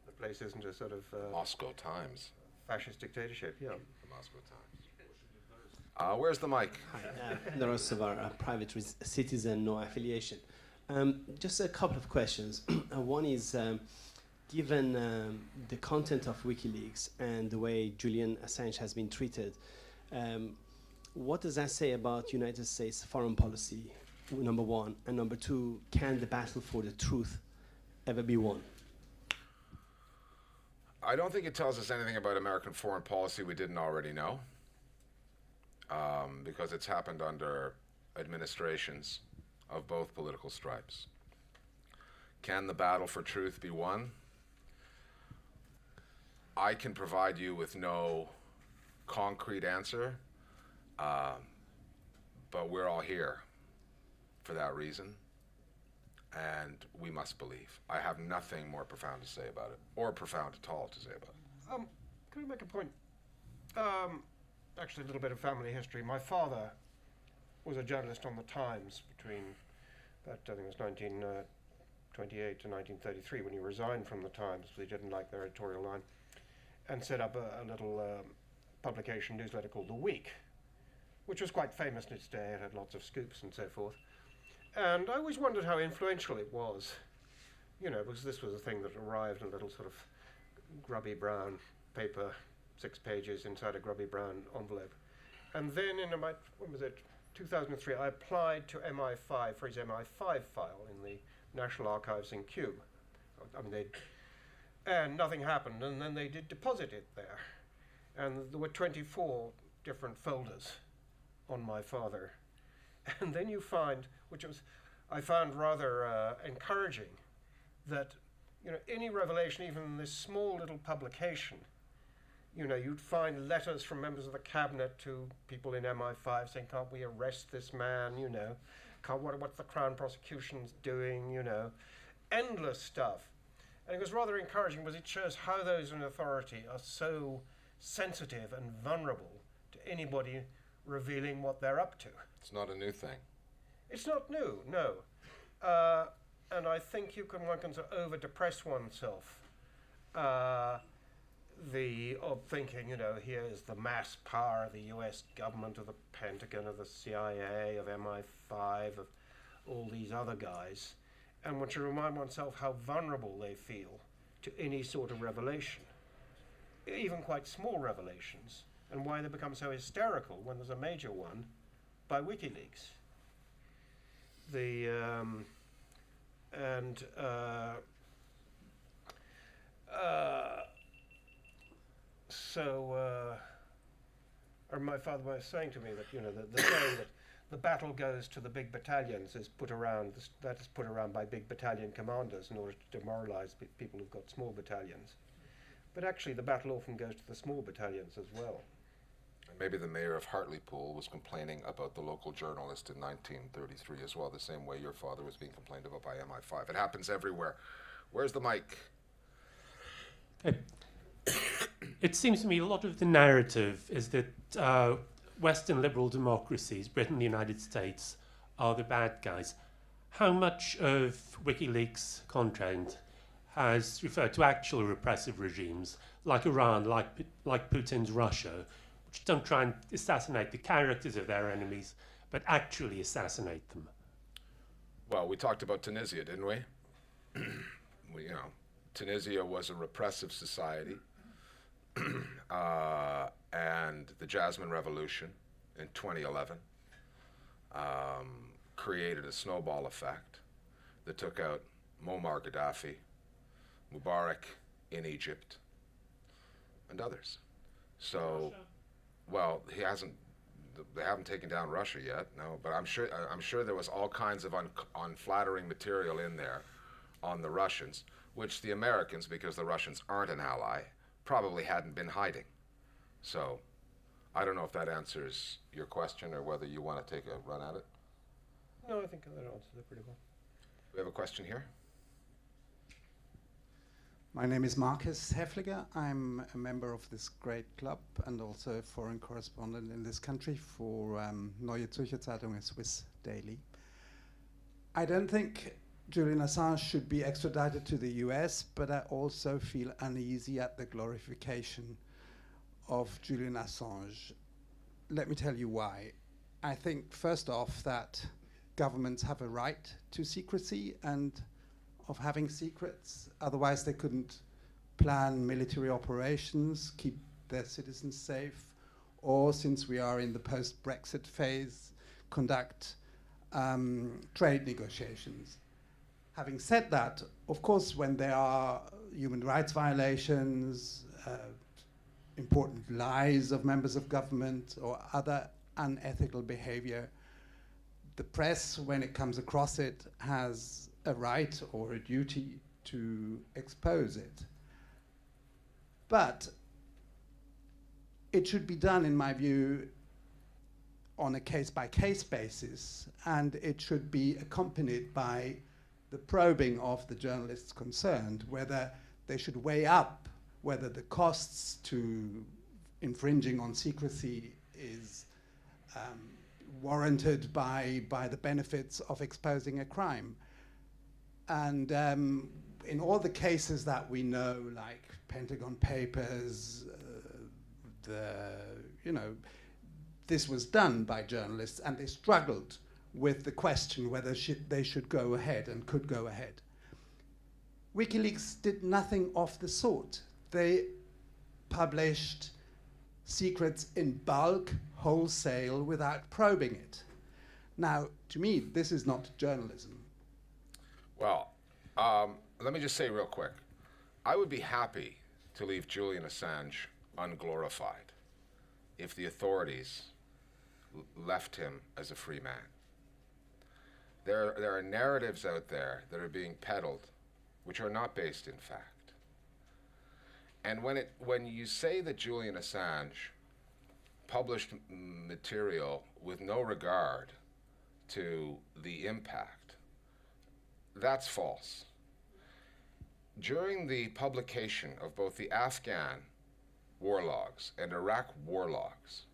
the place isn't a sort of Moscow Times. fascist dictatorship. Yeah. The Moscow Times. Where's the mic? Hi, Norosovar, a private citizen, no affiliation. Just a couple of questions. One is, given the content of WikiLeaks and the way Julian Assange has been treated, what does that say about United States foreign policy, number one? And number two, can the battle for the truth ever be won? I don't think it tells us anything about American foreign policy we didn't already know, because it's happened under administrations of both political stripes. Can the battle for truth be won? I can provide you with no concrete answer, but we're all here for that reason, and we must believe. I have nothing more profound to say about it, or profound at all to say about it. Can I make a point? Actually, a little bit of family history. My father was a journalist on the Times between, I think it was 1928 to 1933, when he resigned from the Times because he didn't like their editorial line, and set up a little publication newsletter called The Week, which was quite famous in its day. It had lots of scoops and so forth. And I always wondered how influential it was, you know, because this was a thing that arrived in a little sort of grubby brown paper, 6 pages inside a grubby brown envelope. And then in about, when was it, 2003, I applied to MI5 for his MI5 file in the National Archives in Kew. I mean, and nothing happened, and then they did deposit it there. And there were 24 different folders on my father. And then you find, which was, I found rather encouraging, that, you know, any revelation, even in this small little publication, you know, you'd find letters from members of the cabinet to people in MI5 saying, can't we arrest this man, you know, what's the Crown prosecution's doing, you know, endless stuff. And it was rather encouraging because it shows how those in authority are so sensitive and vulnerable to anybody revealing what they're up to. It's not a new thing. It's not new, no. And I think one can sort of over-depress oneself. Of thinking, you know, here's the mass power of the US government, of the Pentagon, of the CIA, of MI5, of all these other guys. And one should remind oneself how vulnerable they feel to any sort of revelation, even quite small revelations, and why they become so hysterical when there's a major one by WikiLeaks. My father was saying to me that, you know, the saying that the battle goes to the big battalions is put around by big battalion commanders in order to demoralize people who've got small battalions. But actually, the battle often goes to the small battalions as well. And maybe the mayor of Hartlepool was complaining about the local journalist in 1933 as well, the same way your father was being complained about by MI5. It happens everywhere. Where's the mic? It seems to me a lot of the narrative is that Western liberal democracies, Britain and the United States, are the bad guys. How much of WikiLeaks content has referred to actual repressive regimes like Iran, like Putin's Russia, which don't try and assassinate the characters of their enemies, but actually assassinate them? Well, we talked about Tunisia, didn't we? Tunisia was a repressive society. And the Jasmine Revolution in 2011 created a snowball effect that took out Muammar Gaddafi, Mubarak in Egypt, and others. So, well, they haven't taken down Russia yet, no, but I'm sure there was all kinds of unflattering material in there on the Russians, which the Americans, because the Russians aren't an ally, probably hadn't been hiding. So I don't know if that answers your question or whether you want to take a run at it. No, I think that answers it pretty well. We have a question here. My name is Marcus Hefliger. I'm a member of this great club and also a foreign correspondent in this country for Neue Zürcher Zeitung, a Swiss daily. I don't think Julian Assange should be extradited to the US, but I also feel uneasy at the glorification of Julian Assange. Let me tell you why. I think, first off, that governments have a right to secrecy and of having secrets. Otherwise, they couldn't plan military operations, keep their citizens safe, or since we are in the post-Brexit phase, conduct trade negotiations. Having said that, of course, when there are human rights violations, important lies of members of government or other unethical behavior, the press, when it comes across it, has a right or a duty to expose it. But it should be done, in my view, on a case-by-case basis, and it should be accompanied by the probing of the journalists concerned, whether they should weigh up whether the costs to infringing on secrecy is warranted by the benefits of exposing a crime. And in all the cases that we know, like Pentagon Papers, this was done by journalists, and they struggled with the question whether they should go ahead and could go ahead. WikiLeaks did nothing of the sort. They published secrets in bulk, wholesale, without probing it. Now, to me, this is not journalism. Well, let me just say real quick. I would be happy to leave Julian Assange unglorified if the authorities left him as a free man. There are narratives out there that are being peddled which are not based in fact. And when you say that Julian Assange published material with no regard to the impact, that's false. During the publication of both the Afghan war logs and Iraq war logs,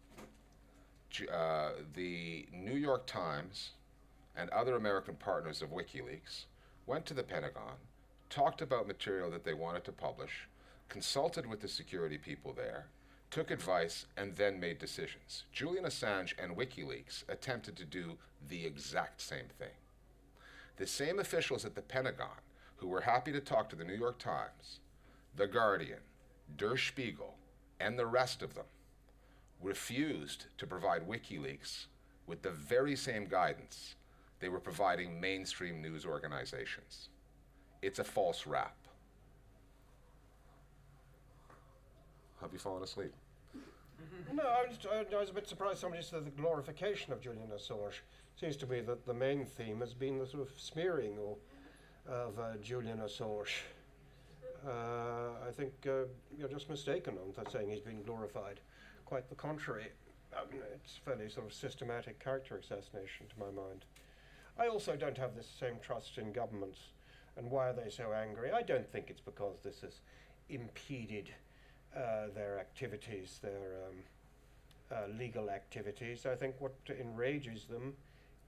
the New York Times and other American partners of WikiLeaks went to the Pentagon, talked about material that they wanted to publish, consulted with the security people there, took advice, and then made decisions. Julian Assange and WikiLeaks attempted to do the exact same thing. The same officials at the Pentagon who were happy to talk to the New York Times, The Guardian, Der Spiegel, and the rest of them refused to provide WikiLeaks with the very same guidance they were providing mainstream news organizations. It's a false rap. Have you fallen asleep? No, I was a bit surprised somebody said the glorification of Julian Assange. Seems to be that the main theme has been the sort of smearing of Julian Assange. I think you're just mistaken on saying he's been glorified. Quite the contrary. I mean, it's fairly sort of systematic character assassination to my mind. I also don't have the same trust in governments. And why are they so angry? I don't think it's because this has impeded their activities, their legal activities. I think what enrages them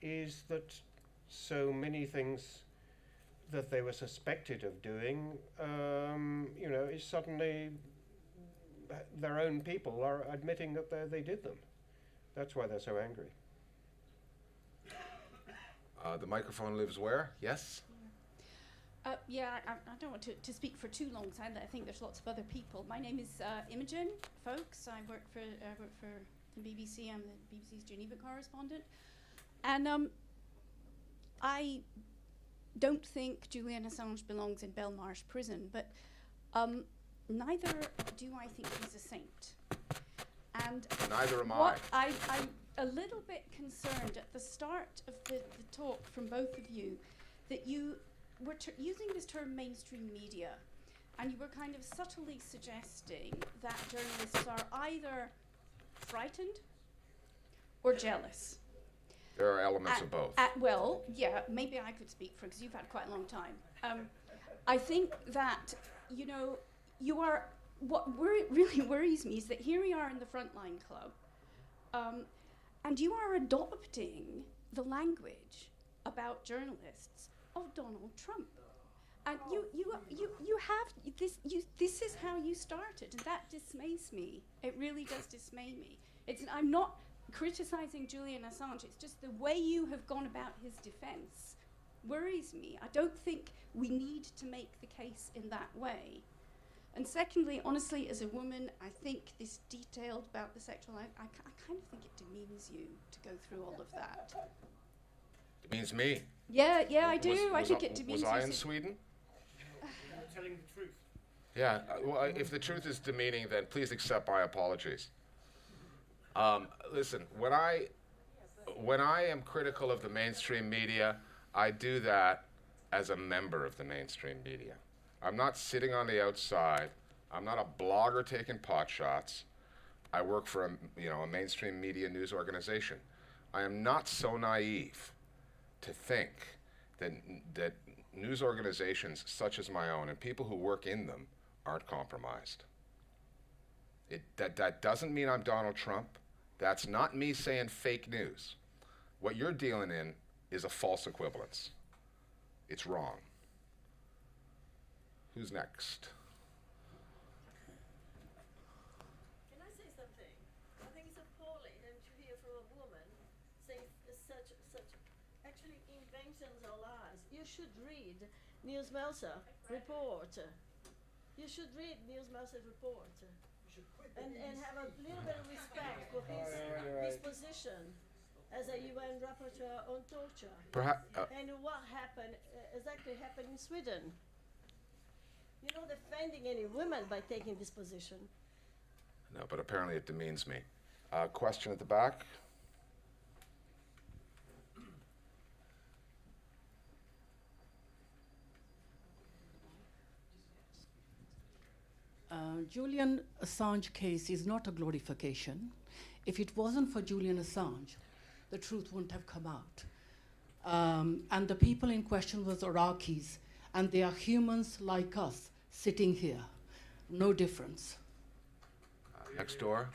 is that so many things that they were suspected of doing, is suddenly their own people are admitting that they did them. That's why they're so angry. The microphone lives where? Yes? I don't want to speak for too long, so I think there's lots of other people. My name is Imogen, folks. I work for the BBC. I'm the BBC's Geneva correspondent. And I don't think Julian Assange belongs in Belmarsh prison, but neither do I think he's a saint. And neither am I. I'm a little bit concerned at the start of the talk from both of you that you were using this term mainstream media, and you were kind of subtly suggesting that journalists are either frightened or jealous. There are elements of both. Well, yeah, maybe I could speak for, because you've had quite a long time. I think that, you are, what really worries me is that here we are in the Frontline Club, and you are adopting the language about journalists of Donald Trump. And you have this is how you started, and that dismays me. It really does dismay me. I'm not criticizing Julian Assange, it's just the way you have gone about his defense worries me. I don't think we need to make the case in that way. And secondly, honestly, as a woman, I think this detailed about the sexual life, I kind of think it demeans you to go through all of that. Demeans me. Yeah, I do. I think it demeans Was I you. in Sweden? Telling the truth. Yeah. Well, if the truth is demeaning, then please accept my apologies. Listen, when I am critical of the mainstream media, I do that as a member of the mainstream media. I'm not sitting on the outside. I'm not a blogger taking pot shots. I work for a mainstream media news organization. I am not so naive to think that news organizations such as my own and people who work in them aren't compromised. That doesn't mean I'm Donald Trump. That's not me saying fake news. What you're dealing in is a false equivalence. It's wrong. Who's next? Can I say something? I think it's appalling to hear from a woman saying such actually inventions or lies. You should read Niels Melzer report. You should read Niels Melzer's report. And have a little bit of respect for his position as a UN rapporteur on torture. And what happened exactly happened in Sweden. You're not offending any women by taking this position. No, but apparently it demeans me. Question at the back? Julian Assange case is not a glorification. If it wasn't for Julian Assange, the truth wouldn't have come out. And the people in question was Iraqis, and they are humans like us sitting here. No difference. Next door.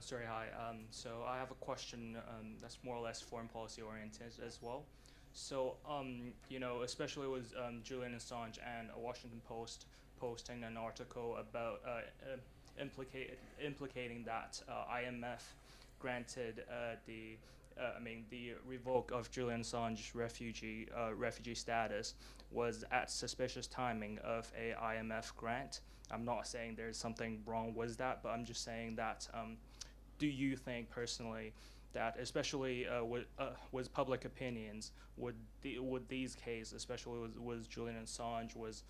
Sorry, hi. So I have a question that's more or less foreign policy oriented as well. So, especially with Julian Assange and a Washington Post posting an article about implicating that IMF granted the revoke of Julian Assange's refugee status was at suspicious timing of a IMF grant. I'm not saying there's something wrong with that, but I'm just saying that do you think personally that, especially with public opinions, would these cases, especially with Julian Assange, with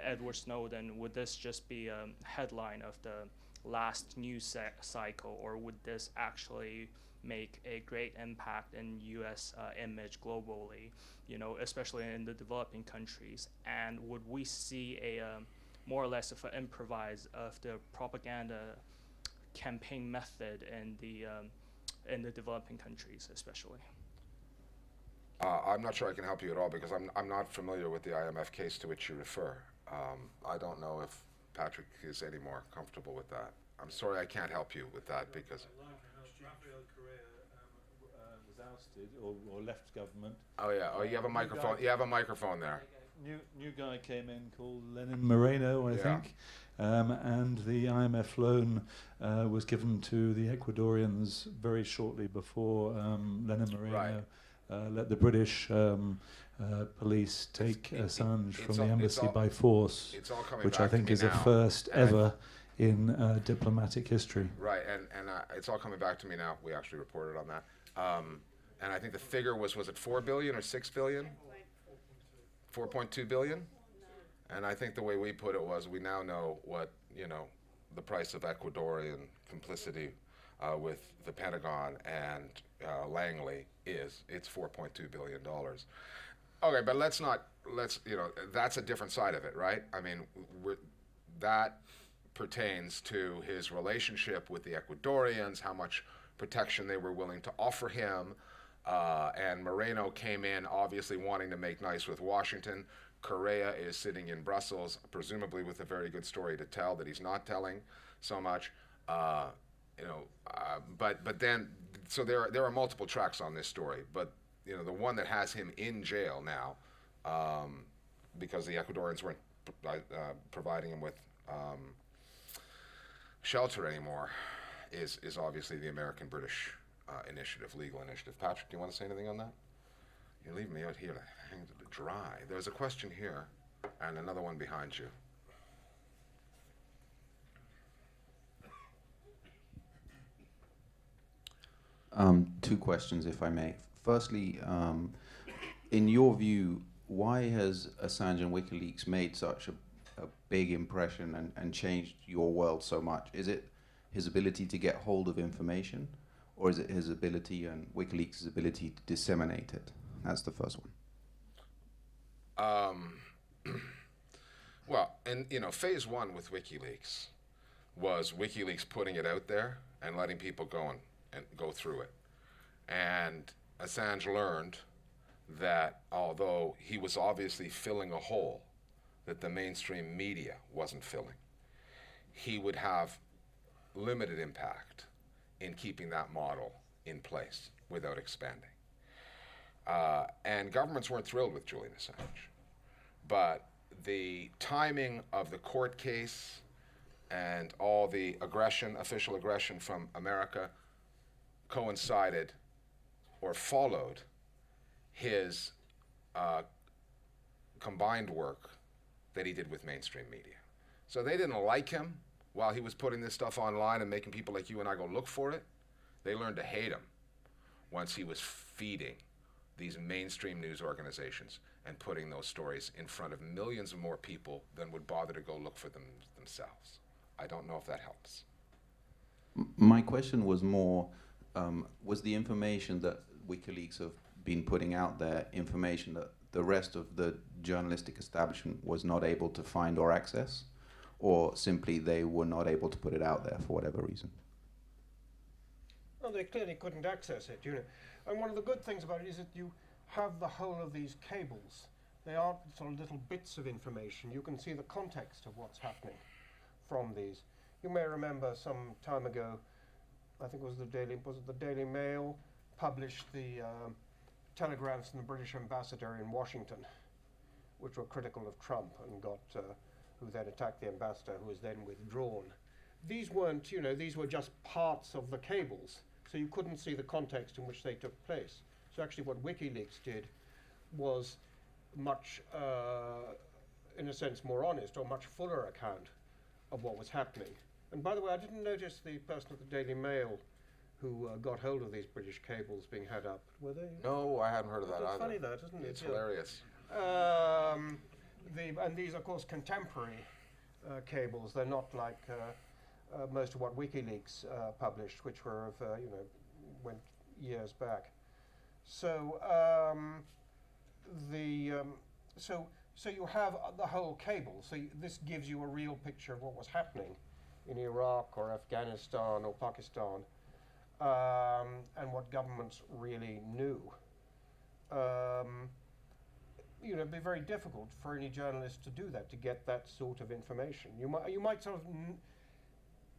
Edward Snowden, would this just be a headline of the last news cycle, or would this actually make a great impact in U.S. image globally, especially in the developing countries? And would we see a more or less of an improvise of the propaganda campaign method in the developing countries, especially? I'm not sure I can help you at all because I'm not familiar with the IMF case to which you refer. I don't know if Patrick is any more comfortable with that. I'm sorry I can't help you with that because... was ousted or left government. Oh yeah. Oh, you have a microphone. You have a microphone there. New guy came in called Lenin Moreno, I think, and the IMF loan was given to the Ecuadorians very shortly before Lenin Moreno let the British police take Assange from the embassy by force, which I think is a first ever in diplomatic history. Right, and it's all coming back to me now. We actually reported on that. And I think the figure was it 4 billion or 6 billion? 4.2 billion? And I think the way we put it was we now know what, the price of Ecuadorian complicity with the Pentagon and Langley is. It's $4.2 billion. Okay, but let's, that's a different side of it, right? I mean, that pertains to his relationship with the Ecuadorians, how much protection they were willing to offer him. And Moreno came in obviously wanting to make nice with Washington. Correa is sitting in Brussels, presumably with a very good story to tell that he's not telling so much. But then, so there are multiple tracks on this story. But the one that has him in jail now, because the Ecuadorians weren't providing him with shelter anymore, is obviously the American-British initiative, legal initiative. Patrick, do you want to say anything on that? You leave me out here to hang to the dry. There's a question here, and another one behind you. Two questions, if I may. Firstly, in your view, why has Assange and WikiLeaks made such a big impression and changed your world so much? Is it his ability to get hold of information, or is it his ability and WikiLeaks' ability to disseminate it? That's the first one. Well, and phase one with WikiLeaks was WikiLeaks putting it out there and letting people go through it. And Assange learned that although he was obviously filling a hole that the mainstream media wasn't filling, he would have limited impact in keeping that model in place without expanding. And governments weren't thrilled with Julian Assange. But the timing of the court case and all the aggression, official aggression from America, coincided or followed his combined work that he did with mainstream media. So they didn't like him while he was putting this stuff online and making people like you and I go look for it. They learned to hate him once he was feeding these mainstream news organizations and putting those stories in front of millions of more people than would bother to go look for them themselves. I don't know if that helps. My question was more, was the information that WikiLeaks have been putting out there information that the rest of the journalistic establishment was not able to find or access, or simply they were not able to put it out there for whatever reason? Well, they clearly couldn't access it, And one of the good things about it is that you have the whole of these cables. They aren't sort of little bits of information. You can see the context of what's happening from these. You may remember some time ago, I think it was the Daily Mail published the telegrams from the British ambassador in Washington, which were critical of Trump and who then attacked the ambassador, who was then withdrawn. These weren't, these were just parts of the cables, so you couldn't see the context in which they took place. So actually what WikiLeaks did was much, in a sense, more honest or much fuller account of what was happening. And by the way, I didn't notice the person at the Daily Mail who got hold of these British cables being had up. Were they? No, I hadn't heard of that either. It's funny that, isn't it? It's hilarious. And these, of course, contemporary cables. They're not like most of what WikiLeaks published, which were of, went years back. So so you have the whole cable. So this gives you a real picture of what was happening in Iraq or Afghanistan or Pakistan, and what governments really knew. It'd be very difficult for any journalist to do that, to get that sort of information. You might sort of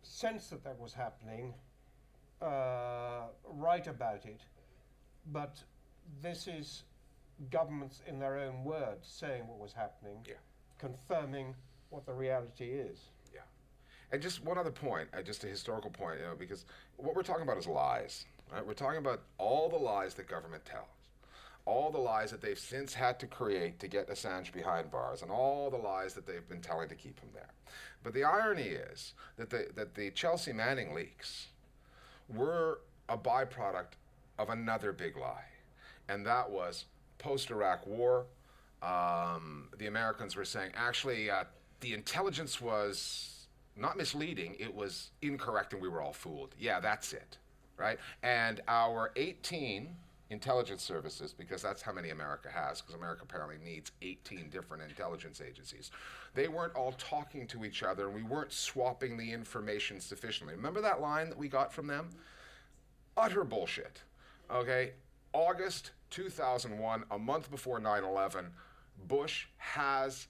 sense that was happening, write about it, but this is governments in their own words saying what was happening, confirming what the reality is. Yeah. And just one other point, just a historical point, because what we're talking about is lies. Right? We're talking about all the lies that government tells, all the lies that they've since had to create to get Assange behind bars, and all the lies that they've been telling to keep him there. But the irony is that the Chelsea Manning leaks were a byproduct of another big lie, and that was post-Iraq war. The Americans were saying, actually, the intelligence was not misleading, it was incorrect and we were all fooled. Yeah, that's it, right? And our 18 intelligence services, because that's how many America has, because America apparently needs 18 different intelligence agencies, they weren't all talking to each other and we weren't swapping the information sufficiently. Remember that line that we got from them? Utter bullshit, okay? August 2001, a month before 9/11, Bush has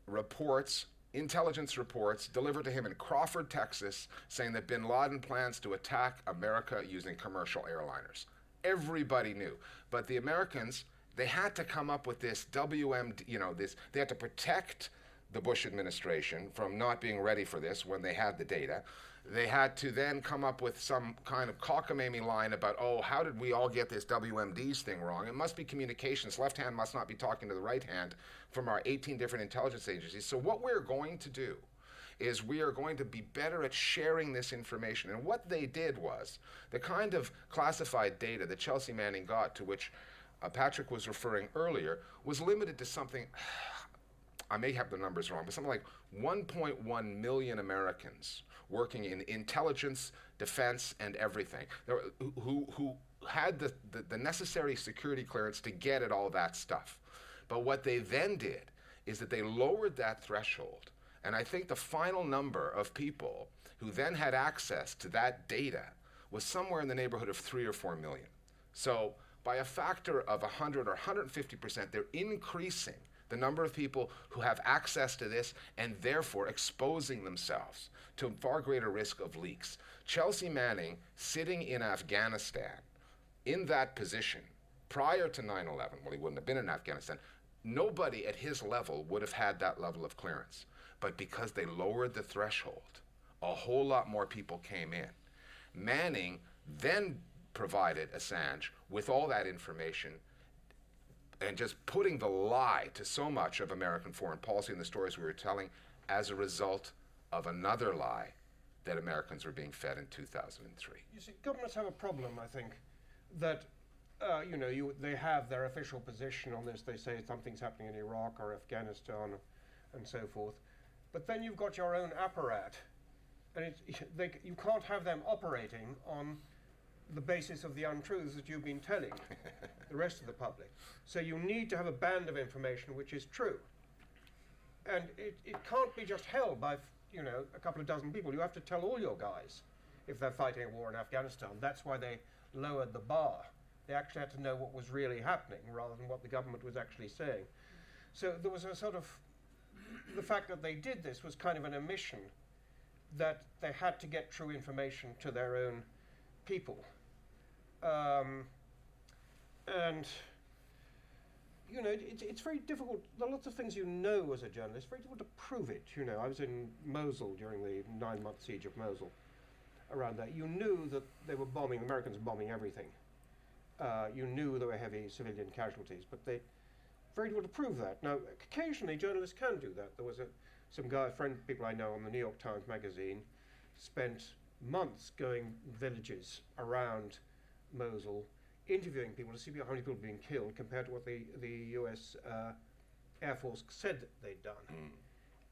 reports, intelligence reports, delivered to him in Crawford, Texas, saying that bin Laden plans to attack America using commercial airliners. Everybody knew. But the Americans, they had to come up with this they had to protect the Bush administration from not being ready for this when they had the data. They had to then come up with some kind of cockamamie line about, oh, how did we all get this WMDs thing wrong? It must be communications. Left hand must not be talking to the right hand from our 18 different intelligence agencies. So what we're going to do is we are going to be better at sharing this information. And what they did was, the kind of classified data that Chelsea Manning got, to which Patrick was referring earlier, was limited to something, I may have the numbers wrong, but something like 1.1 million Americans working in intelligence, defense, and everything, who had the necessary security clearance to get at all that stuff. But what they then did is that they lowered that threshold. And I think the final number of people who then had access to that data was somewhere in the neighborhood of 3 or 4 million. So by a factor of 100 or 150%, they're increasing the number of people who have access to this and therefore exposing themselves to far greater risk of leaks. Chelsea Manning, sitting in Afghanistan, in that position, prior to 9/11, well, he wouldn't have been in Afghanistan, nobody at his level would have had that level of clearance. But because they lowered the threshold, a whole lot more people came in. Manning then provided Assange with all that information and just putting the lie to so much of American foreign policy and the stories we were telling as a result of another lie that Americans were being fed in 2003. You see, governments have a problem, I think, that they have their official position on this. They say something's happening in Iraq or Afghanistan and so forth. But then you've got your own apparat, and you can't have them operating on the basis of the untruths that you've been telling the rest of the public. So you need to have a band of information which is true. And it can't be just held by a couple of dozen people. You have to tell all your guys if they're fighting a war in Afghanistan. That's why they lowered the bar. They actually had to know what was really happening rather than what the government was actually saying. So there was a sort of, the fact that they did this was kind of an omission, that they had to get true information to their own people. It's very difficult. There are lots of things as a journalist, very difficult to prove it. I was in Mosul during the 9-month siege of Mosul. Around that, you knew that they were bombing, the Americans were bombing everything. You knew there were heavy civilian casualties, but very difficult to prove that. Now, occasionally journalists can do that. There was some guy, people I know on the New York Times magazine, spent months going villages around Mosul, interviewing people to see how many people had been killed compared to what the US Air Force said that they'd done.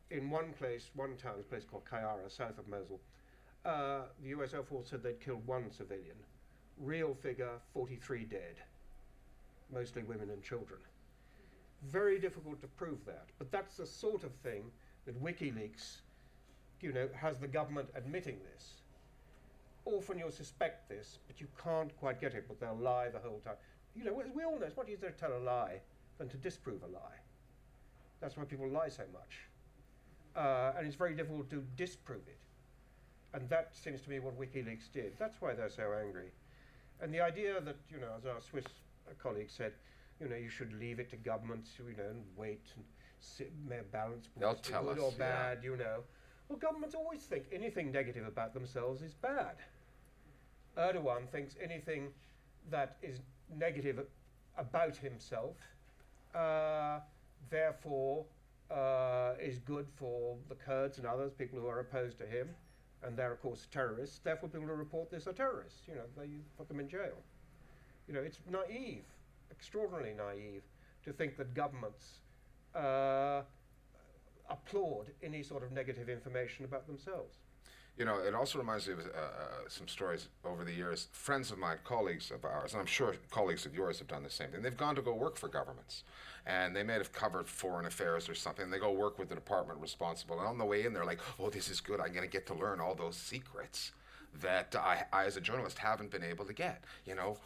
In one town, a place called Kayara, south of Mosul, the US Air Force said they'd killed 1 civilian. Real figure, 43 dead, mostly women and children. Very difficult to prove that, but that's the sort of thing that Wikileaks, has the government admitting this. Often you'll suspect this, but you can't quite get it, but they'll lie the whole time. We all know it's much easier to tell a lie than to disprove a lie. That's why people lie so much. And it's very difficult to disprove it. And that seems to be what WikiLeaks did. That's why they're so angry. And the idea that, as our Swiss colleague said, you should leave it to governments, and wait and balance They'll what's tell good us, or bad, Well, governments always think anything negative about themselves is bad. Erdogan thinks anything that is negative about himself, therefore, is good for the Kurds and others, people who are opposed to him. And they're, of course, terrorists. Therefore, people who report this are terrorists. They put them in jail. It's naive, extraordinarily naive, to think that governments applaud any sort of negative information about themselves. It also reminds me of some stories over the years. Friends of mine, colleagues of ours, and I'm sure colleagues of yours have done the same thing. They've gone to go work for governments, and they may have covered foreign affairs or something. And they go work with the department responsible, and on the way in, they're like, "Oh, this is good. I'm going to get to learn all those secrets that I, as a journalist, haven't been able to get."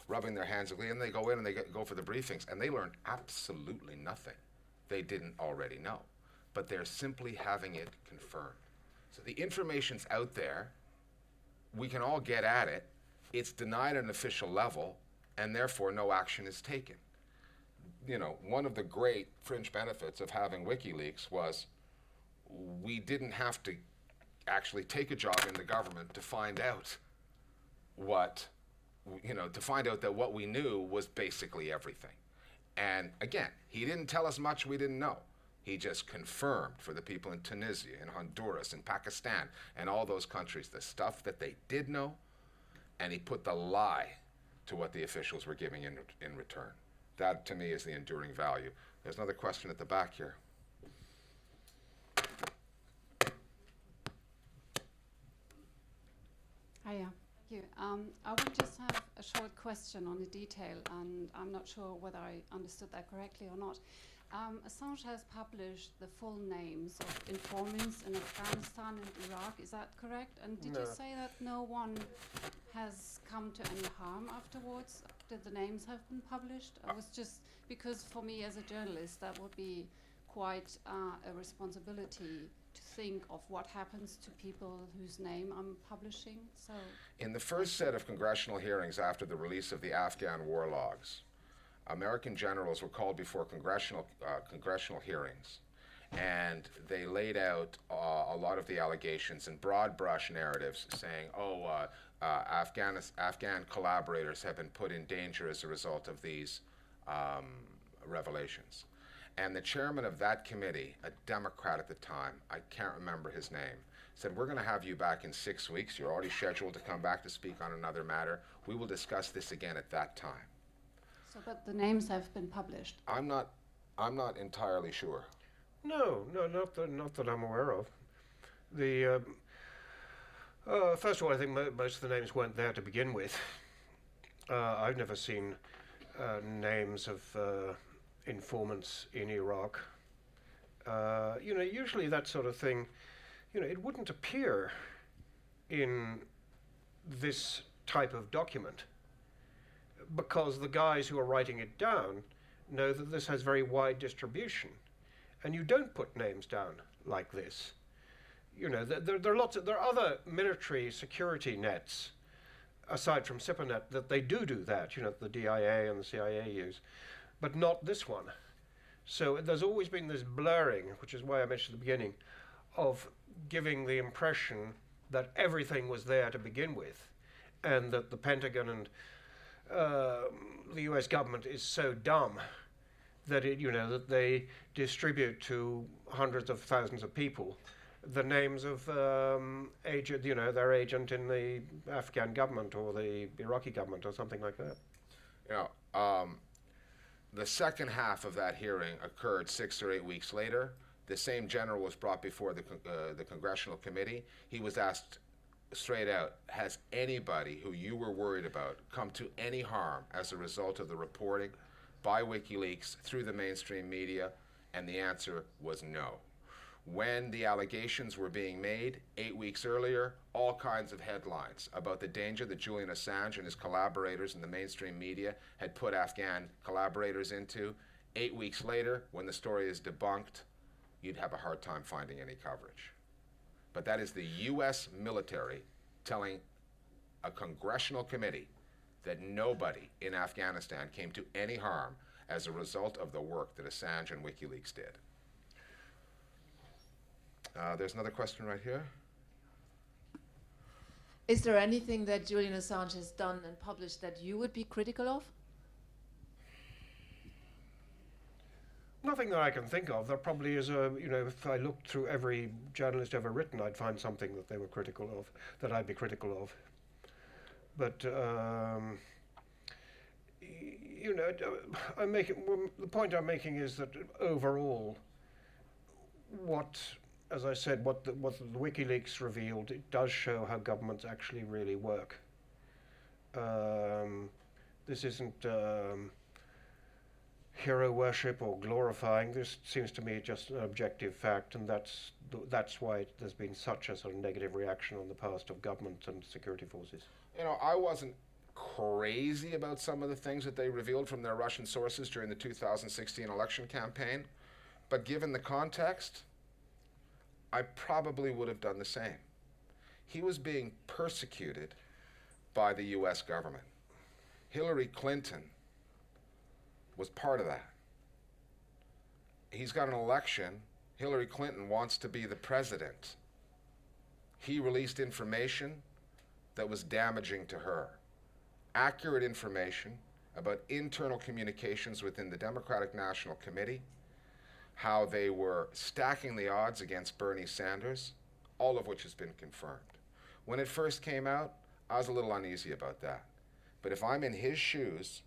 Rubbing their hands, and they go in and they go for the briefings, and they learn absolutely nothing they didn't already know, but they're simply having it confirmed. So the information's out there, we can all get at it, it's denied at an official level, and therefore no action is taken. One of the great fringe benefits of having WikiLeaks was we didn't have to actually take a job in the government to find out what, to find out that what we knew was basically everything. And again, he didn't tell us much we didn't know. He just confirmed for the people in Tunisia, in Honduras, in Pakistan, and all those countries, the stuff that they did know, and he put the lie to what the officials were giving in return. That, to me, is the enduring value. There's another question at the back here. Hiya. Thank you. I would just have a short question on the detail, and I'm not sure whether I understood that correctly or not. Assange has published the full names of informants in Afghanistan and Iraq. Is that correct? And did No. you say that no one has come to any harm afterwards? Did the names have been published? I was just, because for me as a journalist, that would be quite a responsibility to think of what happens to people whose name I'm publishing. So, In the first set of congressional hearings after the release of the Afghan war logs, American generals were called before congressional hearings, and they laid out a lot of the allegations in broad brush narratives saying, Afghan collaborators have been put in danger as a result of these revelations. And the chairman of that committee, a Democrat at the time, I can't remember his name, said, we're going to have you back in 6 weeks. You're already scheduled to come back to speak on another matter. We will discuss this again at that time. so but the names have been published. I'm not entirely sure. No, not that I'm aware of. The first of all, I think most of the names weren't there to begin with. I've never seen names of informants in Iraq. Usually that sort of thing, it wouldn't appear in this type of document because the guys who are writing it down know that this has very wide distribution, and you don't put names down like this. There are other military security nets aside from SIPRNet that they do that, the DIA and the CIA use, but not this one. So there's always been this blurring, which is why I mentioned at the beginning, of giving the impression that everything was there to begin with, and that the Pentagon and the US government is so dumb that that they distribute to hundreds of thousands of people the names of their agent in the Afghan government or the Iraqi government or something like that. The second half of that hearing occurred 6 or 8 weeks later. The same general was brought before the congressional committee. He was asked straight out, has anybody who you were worried about come to any harm as a result of the reporting by WikiLeaks through the mainstream media? And the answer was no. When the allegations were being made 8 weeks earlier, all kinds of headlines about the danger that Julian Assange and his collaborators in the mainstream media had put Afghan collaborators into. 8 weeks later, when the story is debunked, you'd have a hard time finding any coverage. But that is the US military telling a congressional committee that nobody in Afghanistan came to any harm as a result of the work that Assange and WikiLeaks did. There's another question right here. Is there anything that Julian Assange has done and published that you would be critical of? Nothing that I can think of. There probably is if I looked through every journalist ever written, I'd find something that they were critical of, that I'd be critical of. But, the point I'm making is that overall, as I said, what the WikiLeaks revealed, it does show how governments actually really work. This isn't hero worship or glorifying. This seems to me just an objective fact, and that's why there's been such a sort of negative reaction on the part of government and security forces. I wasn't crazy about some of the things that they revealed from their Russian sources during the 2016 election campaign, but given the context, I probably would have done the same. He was being persecuted by the US government. Hillary Clinton was part of that. He's got an election. Hillary Clinton wants to be the president. he released information that was damaging to her. Accurate information about internal communications within the Democratic National Committee, how they were stacking the odds against Bernie Sanders, all of which has been confirmed. When it first came out, I was a little uneasy about that. But if I'm in his shoes,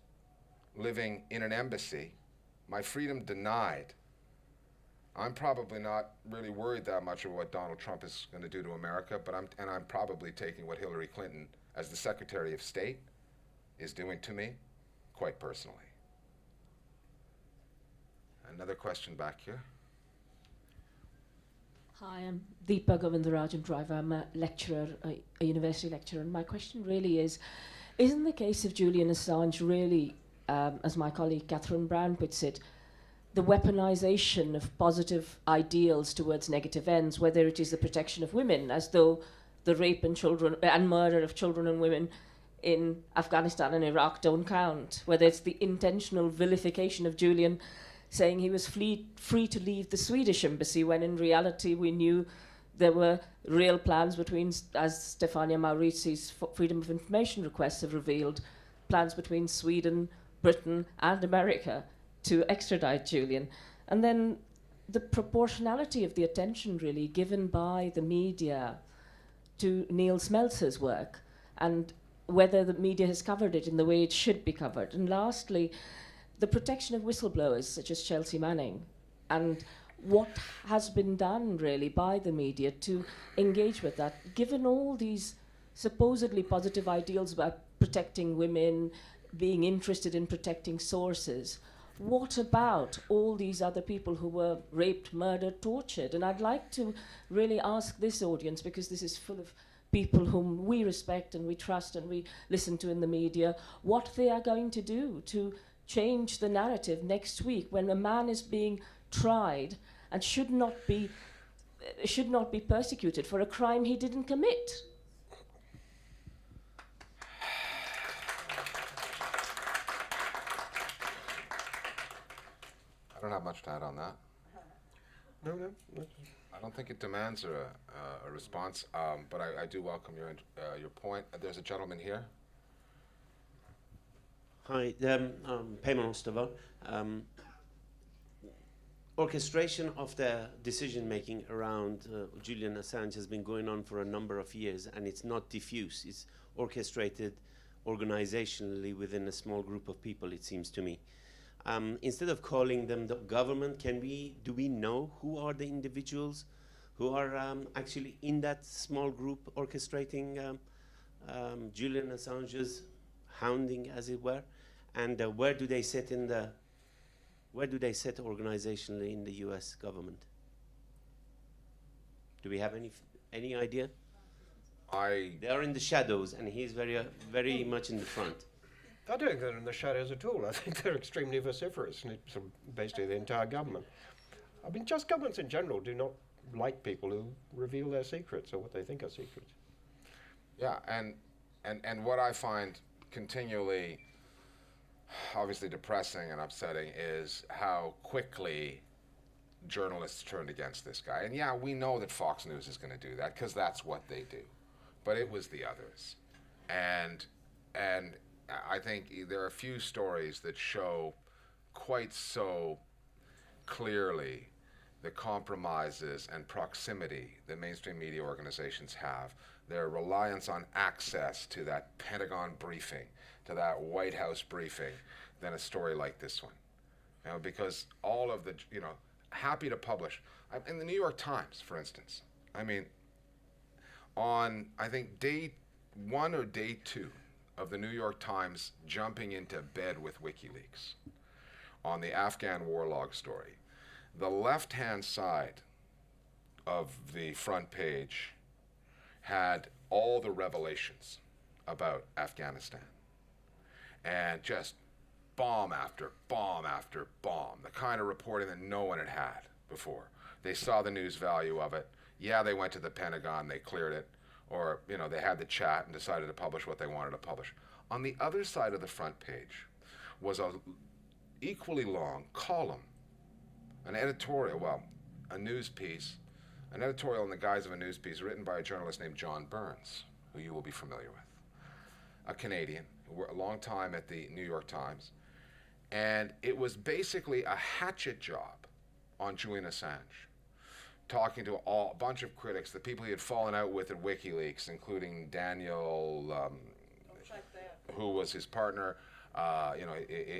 living in an embassy, my freedom denied, I'm probably not really worried that much about what Donald Trump is going to do to America, but I'm probably taking what Hillary Clinton, as the Secretary of State, is doing to me quite personally. Another question back here. Hi, I'm Deepa Govindarajan Driver. I'm a lecturer, a university lecturer, and my question really is, isn't the case of Julian Assange really, as my colleague Catherine Brown puts it, the weaponization of positive ideals towards negative ends, whether it is the protection of women, as though the rape and children and murder of children and women in Afghanistan and Iraq don't count, whether it's the intentional vilification of Julian saying he was free to leave the Swedish embassy, when in reality we knew there were real plans between, as Stefania Mauriti's Freedom of Information requests have revealed, plans between Sweden, Britain and America to extradite Julian. And then the proportionality of the attention really given by the media to Neil Smeltzer's work, and whether the media has covered it in the way it should be covered. And lastly, the protection of whistleblowers such as Chelsea Manning, and what has been done really by the media to engage with that, given all these supposedly positive ideals about protecting women, being interested in protecting sources. What about all these other people who were raped, murdered, tortured? And I'd like to really ask this audience, because this is full of people whom we respect and we trust and we listen to in the media, what they are going to do to change the narrative next week when a man is being tried and should not be persecuted for a crime he didn't commit. I don't have much to add on that. No. I don't think it demands a response, but I do welcome your point. There's a gentleman here. Hi, Payman Mustafa. Orchestration of the decision-making around Julian Assange has been going on for a number of years, and it's not diffuse. It's orchestrated organizationally within a small group of people, it seems to me. Instead of calling them the government, do we know who are the individuals who are actually in that small group orchestrating Julian Assange's hounding, as it were, and where do they sit organizationally in the U.S. government? Do we have any idea? They are in the shadows, and he's very much in the front. I don't think they're in the shadows at all. I think they're extremely vociferous, and it's basically the entire government. I mean, just governments in general do not like people who reveal their secrets or what they think are secrets. Yeah, and what I find continually, obviously depressing and upsetting, is how quickly journalists turned against this guy. And yeah, we know that Fox News is going to do that because that's what they do. But it was the others. And I think there are a few stories that show quite so clearly the compromises and proximity that mainstream media organizations have, their reliance on access to that Pentagon briefing, to that White House briefing, than a story like this one. You know, because all of the, happy to publish. In the New York Times, for instance, I mean, on, I think, day 1 or day 2 of the New York Times jumping into bed with WikiLeaks on the Afghan war log story, the left-hand side of the front page had all the revelations about Afghanistan, and just bomb after bomb after bomb, the kind of reporting that no one had before. They saw the news value of it. Yeah, they went to the Pentagon, they cleared it, or they had the chat and decided to publish what they wanted to publish. On the other side of the front page was a equally long column, an editorial, a news piece an editorial in the guise of a news piece written by a journalist named John Burns, who you will be familiar with, a Canadian, who worked a long time at the New York Times. And it was basically a hatchet job on Julian Assange, talking to a bunch of critics, the people he had fallen out with at WikiLeaks, including Daniel, who was his partner,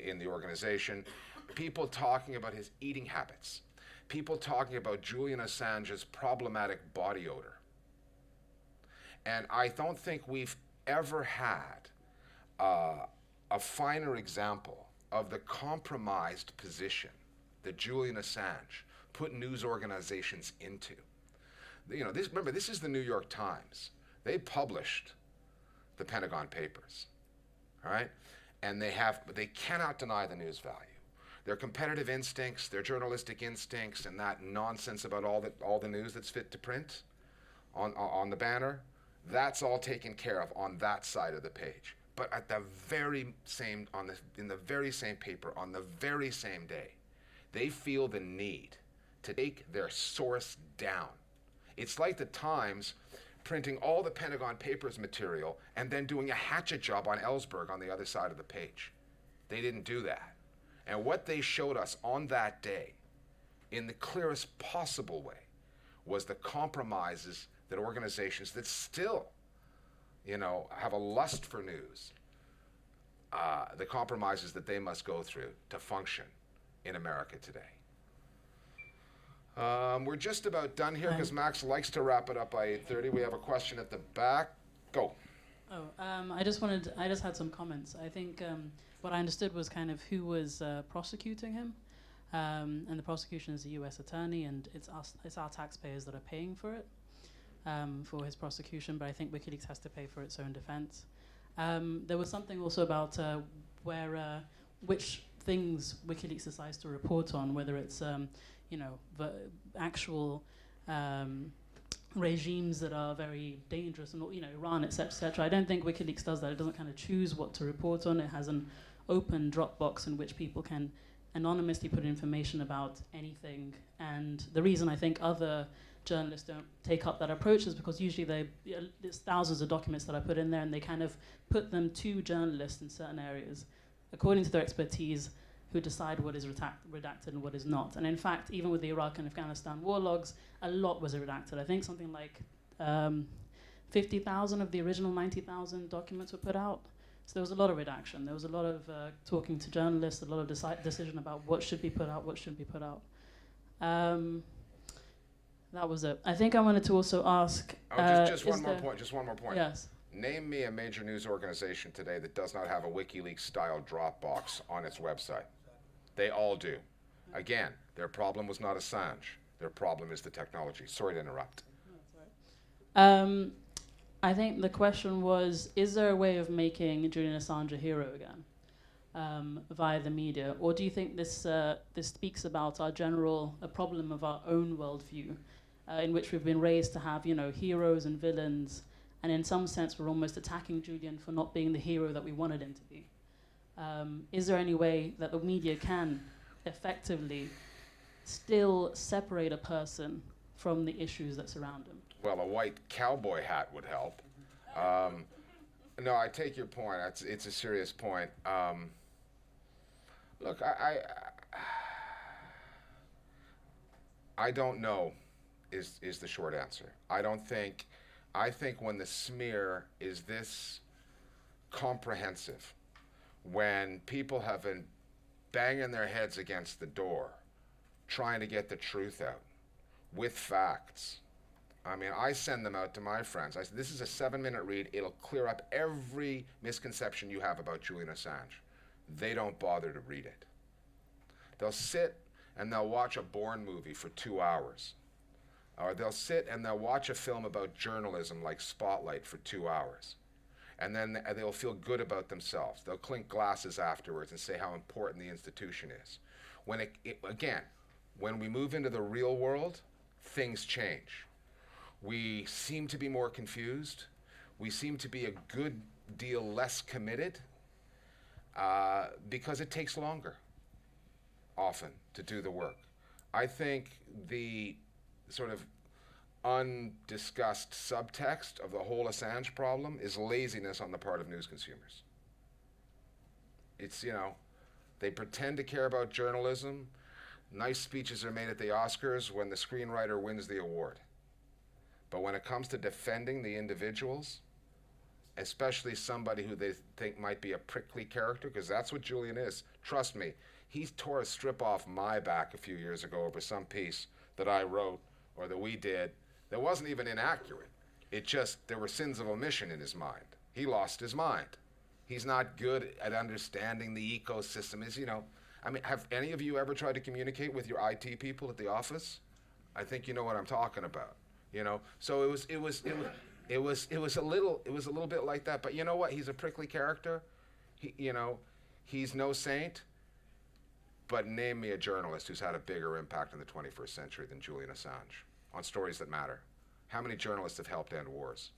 in the organization. People talking about his eating habits. People talking about Julian Assange's problematic body odor. And I don't think we've ever had a finer example of the compromised position that Julian Assange put news organizations into. Remember, this is the New York Times. They published the Pentagon Papers, all right? And they cannot deny the news value. Their competitive instincts, their journalistic instincts, and that nonsense about all the news that's fit to print on the banner, that's all taken care of on that side of the page. But at the very same, in the very same paper, on the very same day, they feel the need to take their source down. It's like the Times printing all the Pentagon Papers material and then doing a hatchet job on Ellsberg on the other side of the page. They didn't do that. And what they showed us on that day, in the clearest possible way, was the compromises that organizations that still, have a lust for news, the compromises that they must go through to function in America today. We're just about done here because Max likes to wrap it up by 8:30. We have a question at the back. Go. I just had some comments. I think what I understood was kind of who was prosecuting him, and the prosecution is the U.S. attorney, and it's our taxpayers that are paying for it, for his prosecution. But I think WikiLeaks has to pay for its own defense. There was something also about which things WikiLeaks decides to report on, whether it's the actual regimes that are very dangerous, and Iran, etc. I don't think WikiLeaks does that. It doesn't kind of choose what to report on. It has an open Dropbox in which people can anonymously put information about anything. And the reason I think other journalists don't take up that approach is because usually there's thousands of documents that I put in there, and they kind of put them to journalists in certain areas according to their expertise, who decide what is redacted and what is not. And in fact, even with the Iraq and Afghanistan war logs, a lot was redacted. I think something like 50,000 of the original 90,000 documents were put out. So there was a lot of redaction. There was a lot of talking to journalists, a lot of decision about what should be put out, what shouldn't be put out. That was it. I think I wanted to also ask... just one more point. Yes. Name me a major news organization today that does not have a WikiLeaks-style Dropbox on its website. They all do. Again, their problem was not Assange. Their problem is the technology. Sorry to interrupt. I think the question was, is there a way of making Julian Assange a hero again via the media? Or do you think this speaks about a problem of our own worldview, in which we've been raised to have, heroes and villains, and in some sense we're almost attacking Julian for not being the hero that we wanted him to be? Is there any way that the media can effectively still separate a person from the issues that surround him? Well, a white cowboy hat would help. No, I take your point. It's a serious point. Look, I don't know is the short answer. I think when the smear is this comprehensive, when people have been banging their heads against the door, trying to get the truth out with facts. I mean, I send them out to my friends. I say, this is a 7-minute read. It'll clear up every misconception you have about Julian Assange. They don't bother to read it. They'll sit and they'll watch a Bourne movie for 2 hours. Or they'll sit and they'll watch a film about journalism like Spotlight for 2 hours. And then they'll feel good about themselves. They'll clink glasses afterwards and say how important the institution is. Again, when we move into the real world, things change. We seem to be more confused. We seem to be a good deal less committed because it takes longer, often, to do the work. I think the sort of undiscussed subtext of the whole Assange problem is laziness on the part of news consumers. It's, you know, they pretend to care about journalism. Nice speeches are made at the Oscars when the screenwriter wins the award. But when it comes to defending the individuals, especially somebody who they think might be a prickly character, because that's what Julian is. Trust me, he tore a strip off my back a few years ago over some piece that I wrote or that we did that wasn't even inaccurate. It just, there were sins of omission in his mind. He lost his mind. He's not good at understanding the ecosystem. Is, you know, I mean, have any of you ever tried to communicate with your IT people at the office? I think you know what I'm talking about. You know, so it was a little bit like that. But you know what? He's a prickly character. You know, he's no saint. But name me a journalist who's had a bigger impact in the 21st century than Julian Assange on stories that matter. How many journalists have helped end wars?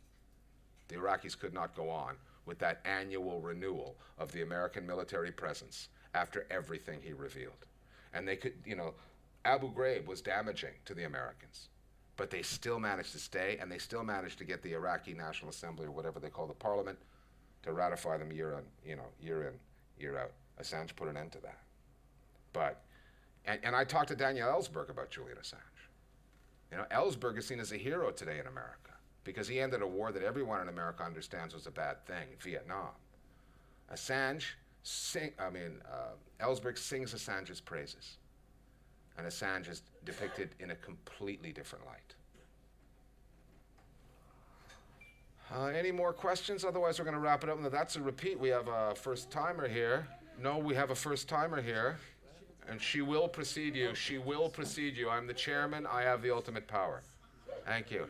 The Iraqis could not go on with that annual renewal of the American military presence after everything he revealed. And they could, you know, Abu Ghraib was damaging to the Americans, but they still managed to stay, and they still managed to get the Iraqi National Assembly, or whatever they call the parliament, to ratify them year in, year out. Assange put an end to that. But, and I talked to Daniel Ellsberg about Julian Assange. You know, Ellsberg is seen as a hero today in America because he ended a war that everyone in America understands was a bad thing, Vietnam. Ellsberg sings Assange's praises. And Assange is depicted in a completely different light. Any more questions? Otherwise, we're going to wrap it up. No, that's a repeat. We have a first-timer here. No, we have a first-timer here. And she will precede you. She will precede you. I'm the chairman. I have the ultimate power. Thank you.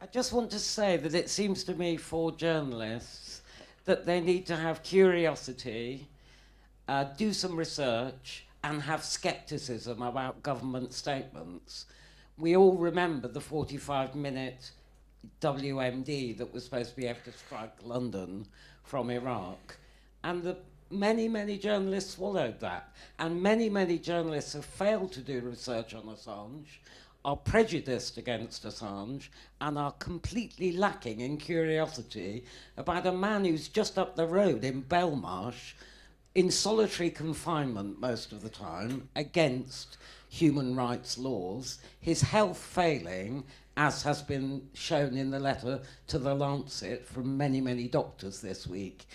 I just want to say that it seems to me for journalists that they need to have curiosity, do some research, and have skepticism about government statements. We all remember the 45-minute WMD that was supposed to be able to strike London from Iraq. And many, many journalists swallowed that. And many, many journalists have failed to do research on Assange, are prejudiced against Assange, and are completely lacking in curiosity about a man who's just up the road in Belmarsh, in solitary confinement most of the time, against human rights laws, his health failing, as has been shown in the letter to the Lancet from many, many doctors this week.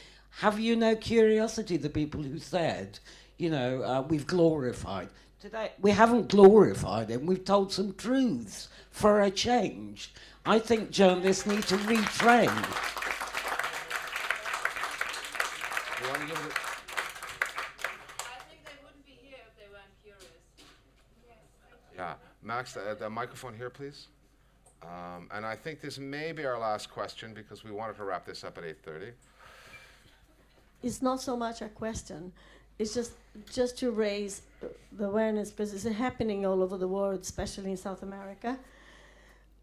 Have you no curiosity, the people who said, you know, we've glorified? Today, we haven't glorified him, we've told some truths for a change. I think journalists need to retrain. You want to give it I think they wouldn't be here if they weren't curious. Yeah, Max, the microphone here, please. And I think this may be our last question because we wanted to wrap this up at 8:30. It's not so much a question. It's just to raise the awareness because it's happening all over the world, especially in South America.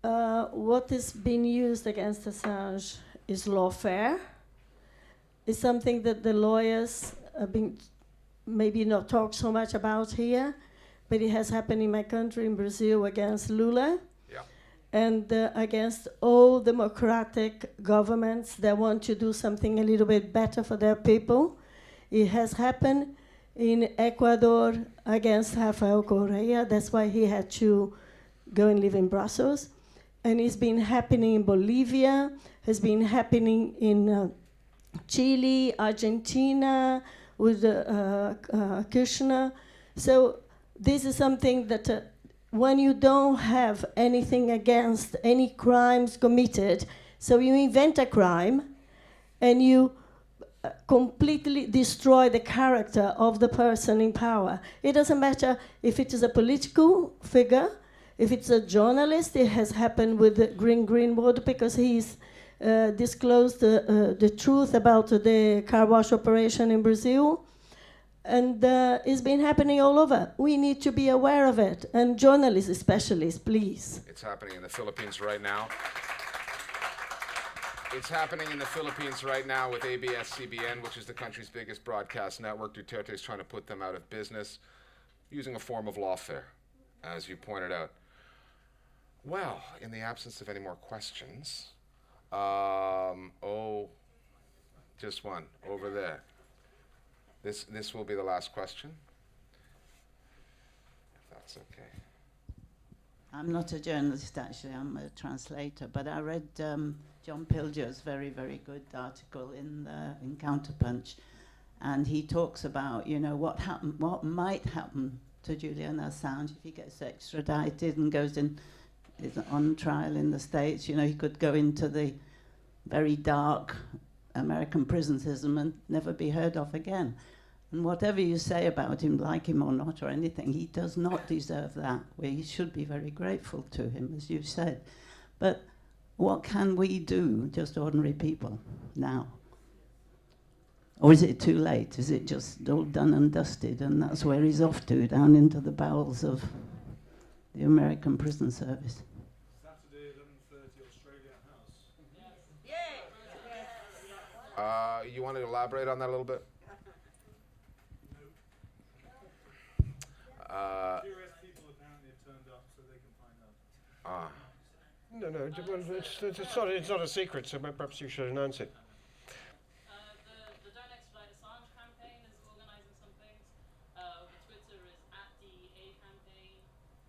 What is being used against Assange is lawfare. It's something that the lawyers have been maybe not talk so much about here, but it has happened in my country, in Brazil, against Lula. And against all democratic governments that want to do something a little bit better for their people. It has happened in Ecuador against Rafael Correa. That's why he had to go and live in Brussels. And it's been happening in Bolivia, has been happening in Chile, Argentina, with Kirchner. So this is something that when you don't have anything against any crimes committed, so you invent a crime and you completely destroy the character of the person in power. It doesn't matter if it is a political figure, if it's a journalist. It has happened with Greenwood because he's disclosed the truth about the car wash operation in Brazil. And it's been happening all over. We need to be aware of it. And journalists especially, please. It's happening in the Philippines right now. It's happening in the Philippines right now with ABS-CBN, which is the country's biggest broadcast network. Duterte is trying to put them out of business using a form of lawfare, as you pointed out. Well, in the absence of any more questions, just one over there. This will be the last question, if that's okay. I'm not a journalist, actually. I'm a translator. But I read John Pilger's very, very good article in Counterpunch, and he talks about, you know, what might happen to Julian Assange if he gets extradited and goes in, is on trial in the States. You know, he could go into the very dark American prison system and never be heard of again. And whatever you say about him, like him or not or anything, he does not deserve that. We should be very grateful to him, as you said. But what can we do, just ordinary people, now? Or is it too late? Is it just all done and dusted and that's where he's off to, down into the bowels of the American prison service? Saturday, 11:30, Australia House. You want to elaborate on that a little bit? Curious people apparently have turned up so they can find out. No, well, it's not a secret, so perhaps you should announce it. The Don't Extradite Assange campaign is organising some things. Twitter is @DEA campaign,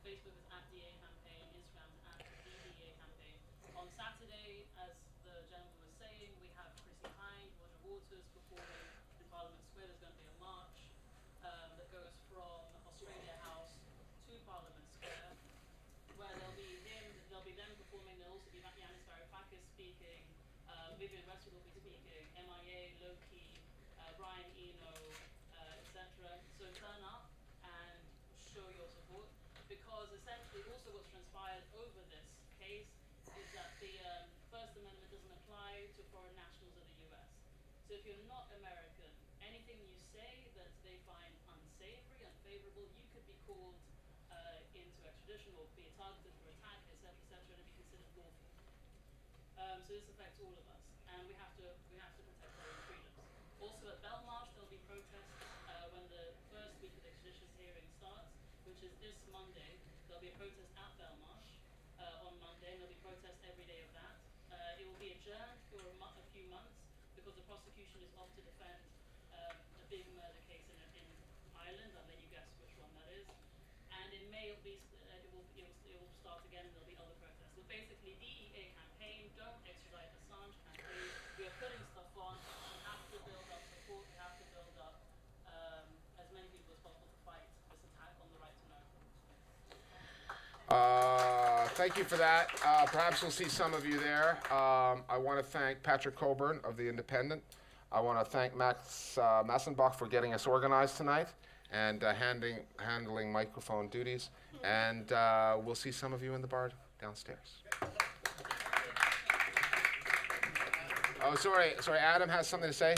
Facebook is @DEA campaign, Instagram is @DDEA campaign. On Saturday, as the gentleman was saying, we have Chrissy Hine, Roger Waters performing in Parliament Square. There's going to be a march that goes from Australia House to Parliament Square, where there'll be them performing. There'll also be Yanis Varoufakis speaking, Vivian Westwood will be speaking, MIA, Loki, Brian Eno, etc. So turn up and show your support, because essentially also what's transpired over this case is that the First Amendment doesn't apply to foreign nationals of the US. So if you're not American, anything you say that they find unsavory, unfavorable, you could be called into extradition or be targeted for attack, etc., and be considered lawful. So this affects all of us, and we have to protect our own freedoms. Also at Belmarsh, there'll be protests when the first week of extradition hearing starts, which is this Monday. There'll be a protest at Belmarsh on Monday, and there'll be protests every day of that. It will be adjourned for a few months because the prosecution is off to defend a big murder case in Ireland. I'll let you guess which one that is. And in May, it will start again, and there'll be other protests. So basically, DEA campaign, Don't Extradite Assange campaign. We are putting stuff on. We have to build up support. We have to build up as many people as possible to fight this attack on the right to know. Thank you for that. Perhaps we'll see some of you there. I want to thank Patrick Cockburn of The Independent. I want to thank Max Massenbach for getting us organized tonight and handling microphone duties. And we'll see some of you in the bar downstairs. Oh, sorry, Adam has something to say?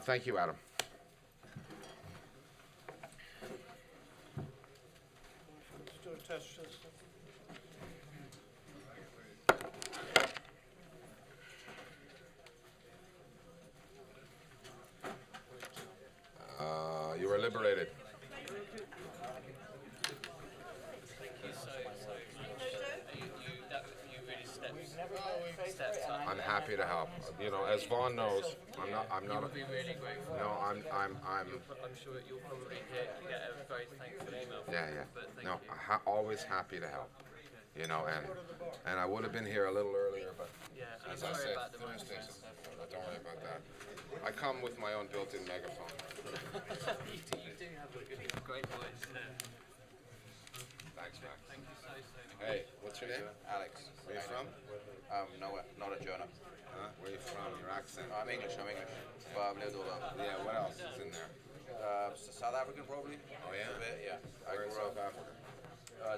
Thank you, Adam. You are liberated. I'm happy to help. You know, as Vaughn knows, I'm not. You'll be really grateful. No, I'm sure that you'll probably get a very thankful email. Yeah. But thank No, you. always happy to help. You know, and I would have been here a little earlier, but as I said, about the Thursdays. Don't worry about that. I come with my own built-in megaphone. you do have a great voice. Thanks, Max. Thank you so much. Hey, what's your name? Alex. Where you from? No, not a German. Where you from? Your accent? I'm English. But I've lived all over. Yeah, what else is in there? South African probably. Oh yeah? A bit, yeah. Where in South Africa?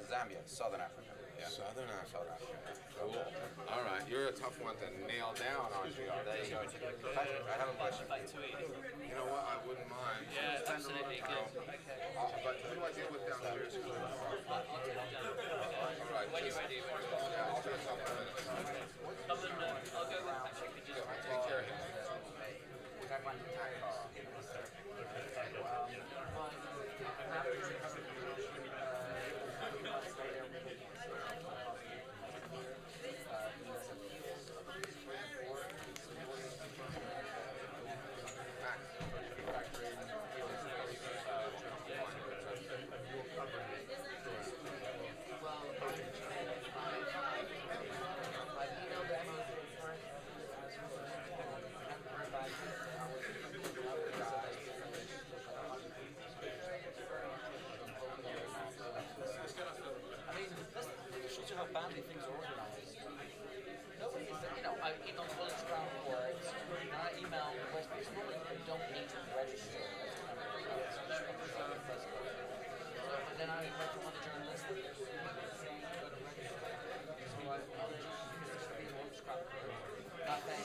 Zambia, Southern Africa. Yeah. Southern Africa. Southern Africa. Cool. All right, you're a tough one to nail down, aren't you? There you go. Patrick, I have a question. You know what? I wouldn't mind. Yeah, absolutely. But who do I deal with downstairs? All right. When you're ready. Yeah, I'll do something in a minute. I'll go with Patrick and just Take care of him. How badly things are organized. Nobody is, I email the Willis Crown reports, and I email Westminster. Normally you don't need to register. And then I went to one of the journalists that they're saying go to register. So I the Willis Crown report. Nothing,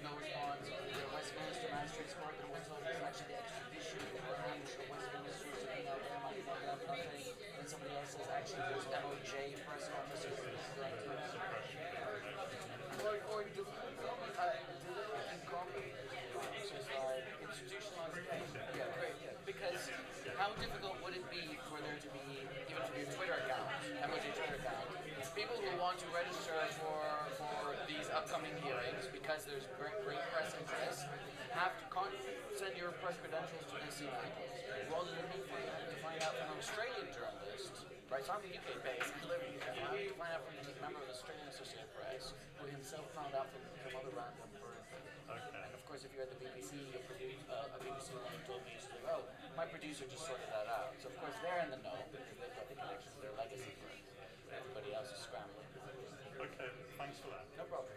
no response. The Westminster Magistrates Court, there was actually the extradition branch of Westminster sitting out there, my nothing. Then somebody else says actually there's MOJ press officers. Or do yeah, great. Because how difficult would it be for there to be, even to be a Twitter account, MOJ Twitter account, people who want to register for these upcoming hearings because there's great press interest, have to send your press credentials to this email, rather than me to find out from an Australian journalist, right? So I'm UK based, I live in the UK. I have to find out from a member of the Australian Associated Press, who himself found out from some other random person. Okay. And of course, if you're at the BBC, a BBC woman told me, she said, oh, my producer just sorted that out. So of course they're in the know because they've got the connections, their legacy friends. Everybody else is scrambling. Okay, thanks for that. No problem.